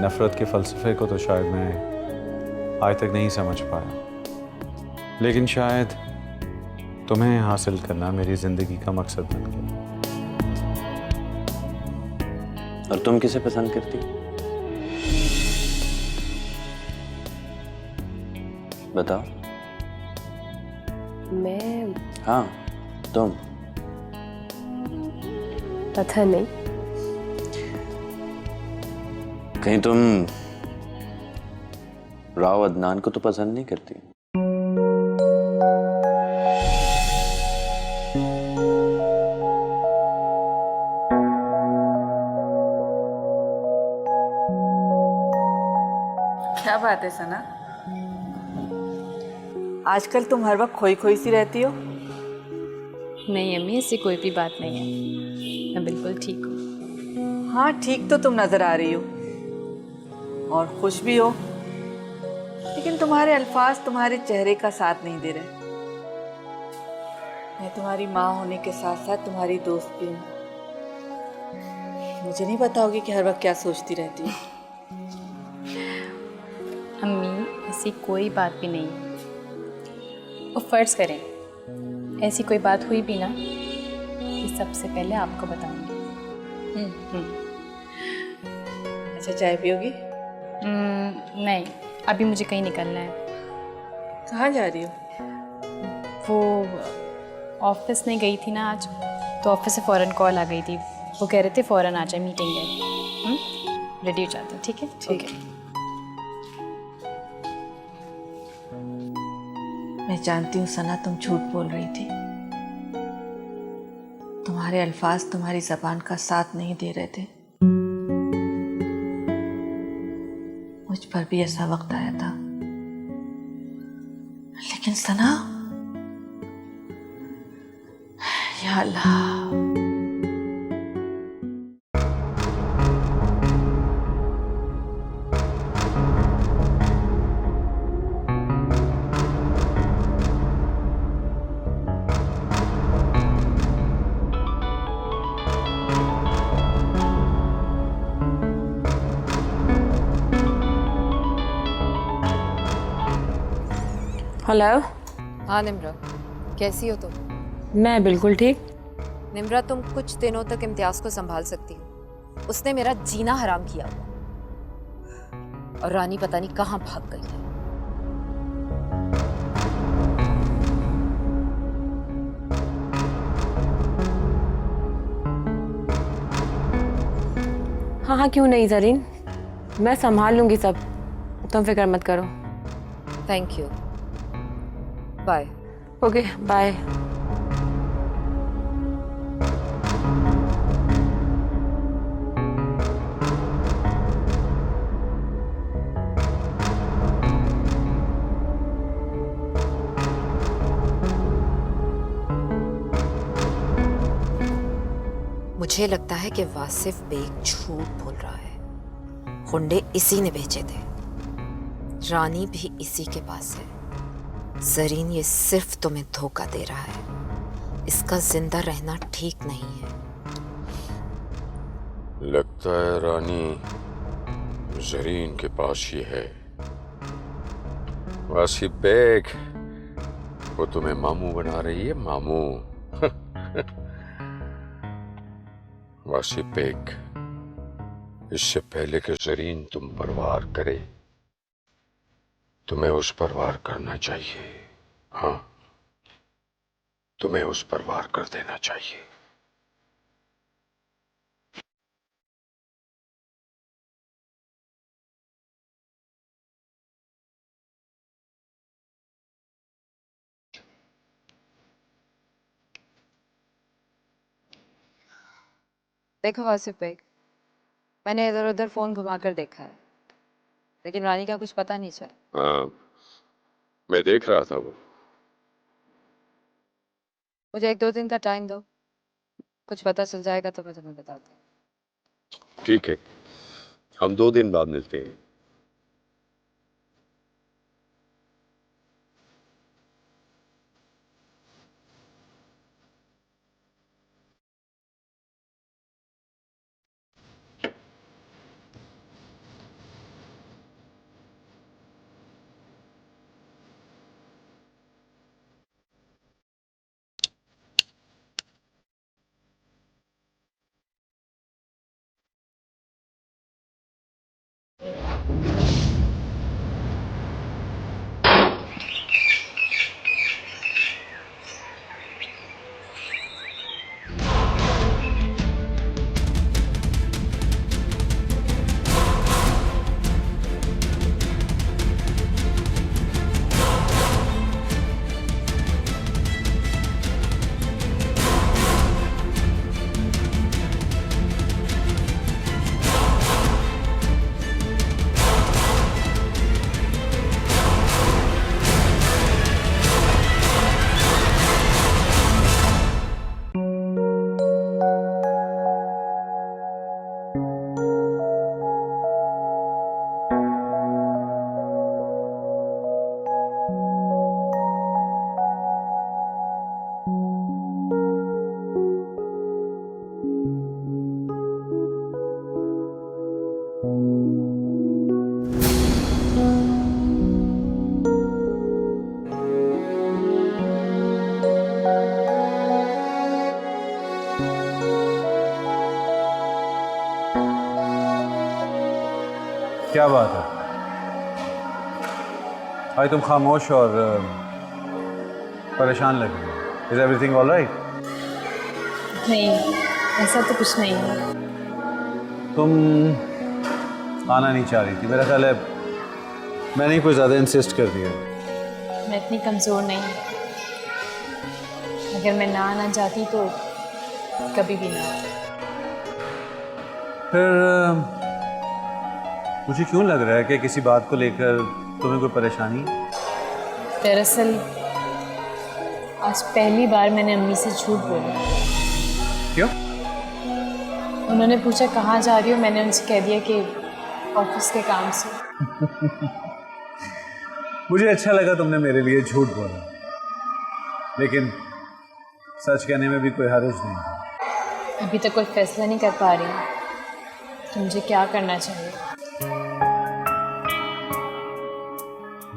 B: नफरत के फलसफे को तो शायद मैं आज तक नहीं समझ पाया, लेकिन शायद तुम्हें हासिल करना मेरी जिंदगी का मकसद बन गया।
C: और तुम किसे पसंद करती? बताओ।
A: मैं
C: हाँ, तुम।
A: पता नहीं।
C: कहीं तुम राव अदनान को तो पसंद नहीं करती?
I: क्या बात है सना, आजकल तुम हर वक्त खोई खोई सी रहती हो।
A: नहीं अम्मी, ऐसी कोई भी बात नहीं है, मैं बिल्कुल ठीक हूँ।
I: हाँ ठीक तो तुम नजर आ रही हो और खुश भी हो, लेकिन तुम्हारे अल्फाज तुम्हारे चेहरे का साथ नहीं दे रहे। मैं तुम्हारी माँ होने के साथ साथ तुम्हारी दोस्त भी हूँ। मुझे नहीं पता होगी कि हर वक्त क्या सोचती रहती हो।
A: अम्मी ऐसी कोई बात भी नहीं है। और फ़र्ज़ करें ऐसी कोई बात हुई भी ना, कि सबसे पहले आपको बताऊंगी।
I: अच्छा चाय पियोगी?
A: नहीं, अभी मुझे कहीं निकलना है।
I: कहाँ जा रही हो?
A: वो ऑफिस में गई थी ना आज, तो ऑफिस से फ़ौरन कॉल आ गई थी। वो कह रहे थे फ़ौरन आ जाए, मीटिंग है। रेडी हो जाते हो? ठीक है,
I: ठीक है। मैं जानती हूँ सना, तुम झूठ बोल रही थी। तुम्हारे अल्फाज तुम्हारी ज़बान का साथ नहीं दे रहे थे। मुझ पर भी ऐसा वक्त आया था, लेकिन सना, या अल्लाह,
N: हेलो।
E: हाँ निम्रा, कैसी हो तुम?
N: मैं बिल्कुल ठीक।
E: निम्रा, तुम कुछ दिनों तक इम्तियाज को संभाल सकती हो। उसने मेरा जीना हराम किया हुआ, और रानी पता नहीं कहाँ भाग गई है।
N: हाँ हाँ, क्यों नहीं जरीन, मैं संभाल लूँगी सब, तुम फिक्र मत करो।
E: Thank you, bye.
N: Okay bye.
E: मुझे लगता है कि वासिफ बेग झूठ बोल रहा है। हुंडे इसी ने भेजे थे, रानी भी इसी के पास है। जरीन ये सिर्फ तुम्हें धोखा दे रहा है, इसका जिंदा रहना ठीक नहीं है।
O: लगता है रानी जरीन के पास ही है। वासिफ बेग वो तुम्हें मामू बना रही है, मामू। वासिफ बेग, इससे पहले कि जरीन तुम पर वार करे, तुम्हें उस पर वार करना चाहिए। हाँ, तुम्हें उस पर वार कर देना चाहिए।
E: देखो वासिफ बेग, मैंने इधर उधर फोन घुमाकर देखा है, लेकिन रानी का कुछ पता नहीं चला।
O: हाँ, मैं देख रहा था वो।
E: मुझे 1-2 दिन का टाइम दो, कुछ पता चल जाएगा तो मैं तुम्हें बताती हूँ।
O: ठीक है, हम 2 दिन बाद मिलते हैं।
B: क्या बात है भाई, तुम खामोश और परेशान लग रही हो। Is everything all right?
A: नहीं, ऐसा तो कुछ नहीं है।
B: तुम आना नहीं चाह रही थी, मेरा ख्याल है मैंने ही कुछ ज़्यादा इंसिस्ट कर दिया।
A: मैं इतनी कमज़ोर नहीं, अगर मैं ना आना चाहती तो कभी भी ना।
B: फिर मुझे क्यों लग रहा है कि किसी बात को लेकर तुम्हें कोई परेशानी है?
A: दरअसल आज पहली बार मैंने अम्मी से झूठ बोला।
B: क्यों?
A: उन्होंने पूछा कहाँ जा रही हो, मैंने उनसे कह दिया कि ऑफिस के काम से।
B: मुझे अच्छा लगा तुमने मेरे लिए झूठ बोला, लेकिन सच कहने में भी कोई हर्ज नहीं।
A: अभी तक कोई फैसला नहीं कर पा रही कि मुझे क्या करना चाहिए।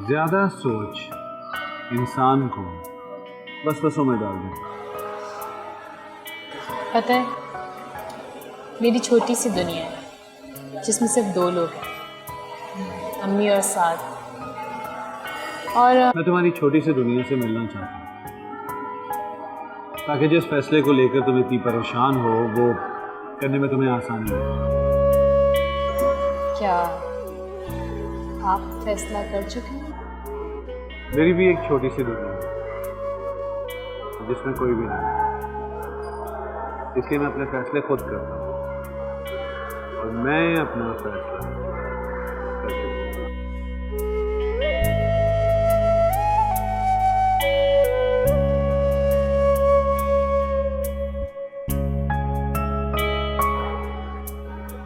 B: ज्यादा सोच इंसान को वसवसों में डाल दे।
A: पता है, मेरी छोटी सी दुनिया है जिसमें सिर्फ 2 लोग हैं, अम्मी और साथ। और
B: मैं तुम्हारी छोटी सी दुनिया से मिलना चाहता हूँ, ताकि जिस फैसले को लेकर तुम इतनी परेशान हो वो करने में तुम्हें आसानी हो।
A: क्या आप फैसला कर चुके हैं?
B: मेरी भी एक छोटी सी दुनिया है जिसमें कोई भी नहीं, इसलिए मैं अपने फैसले खुद करता हूँ और मैं अपना फैसला कर चुका हूँ।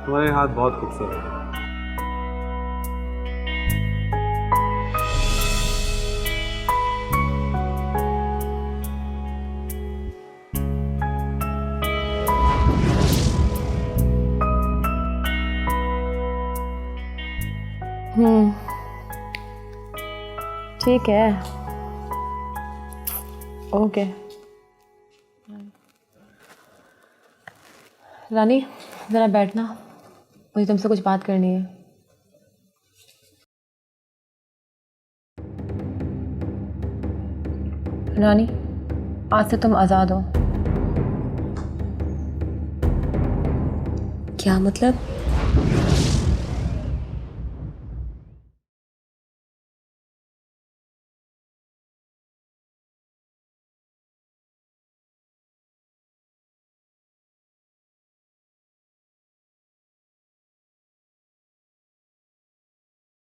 B: तुम्हारे हाथ बहुत खूबसूरत है।
A: ठीक है, ओके। रानी ज़रा बैठना, मुझे तुमसे कुछ बात करनी है। रानी, आज से तुम आज़ाद हो।
D: क्या मतलब?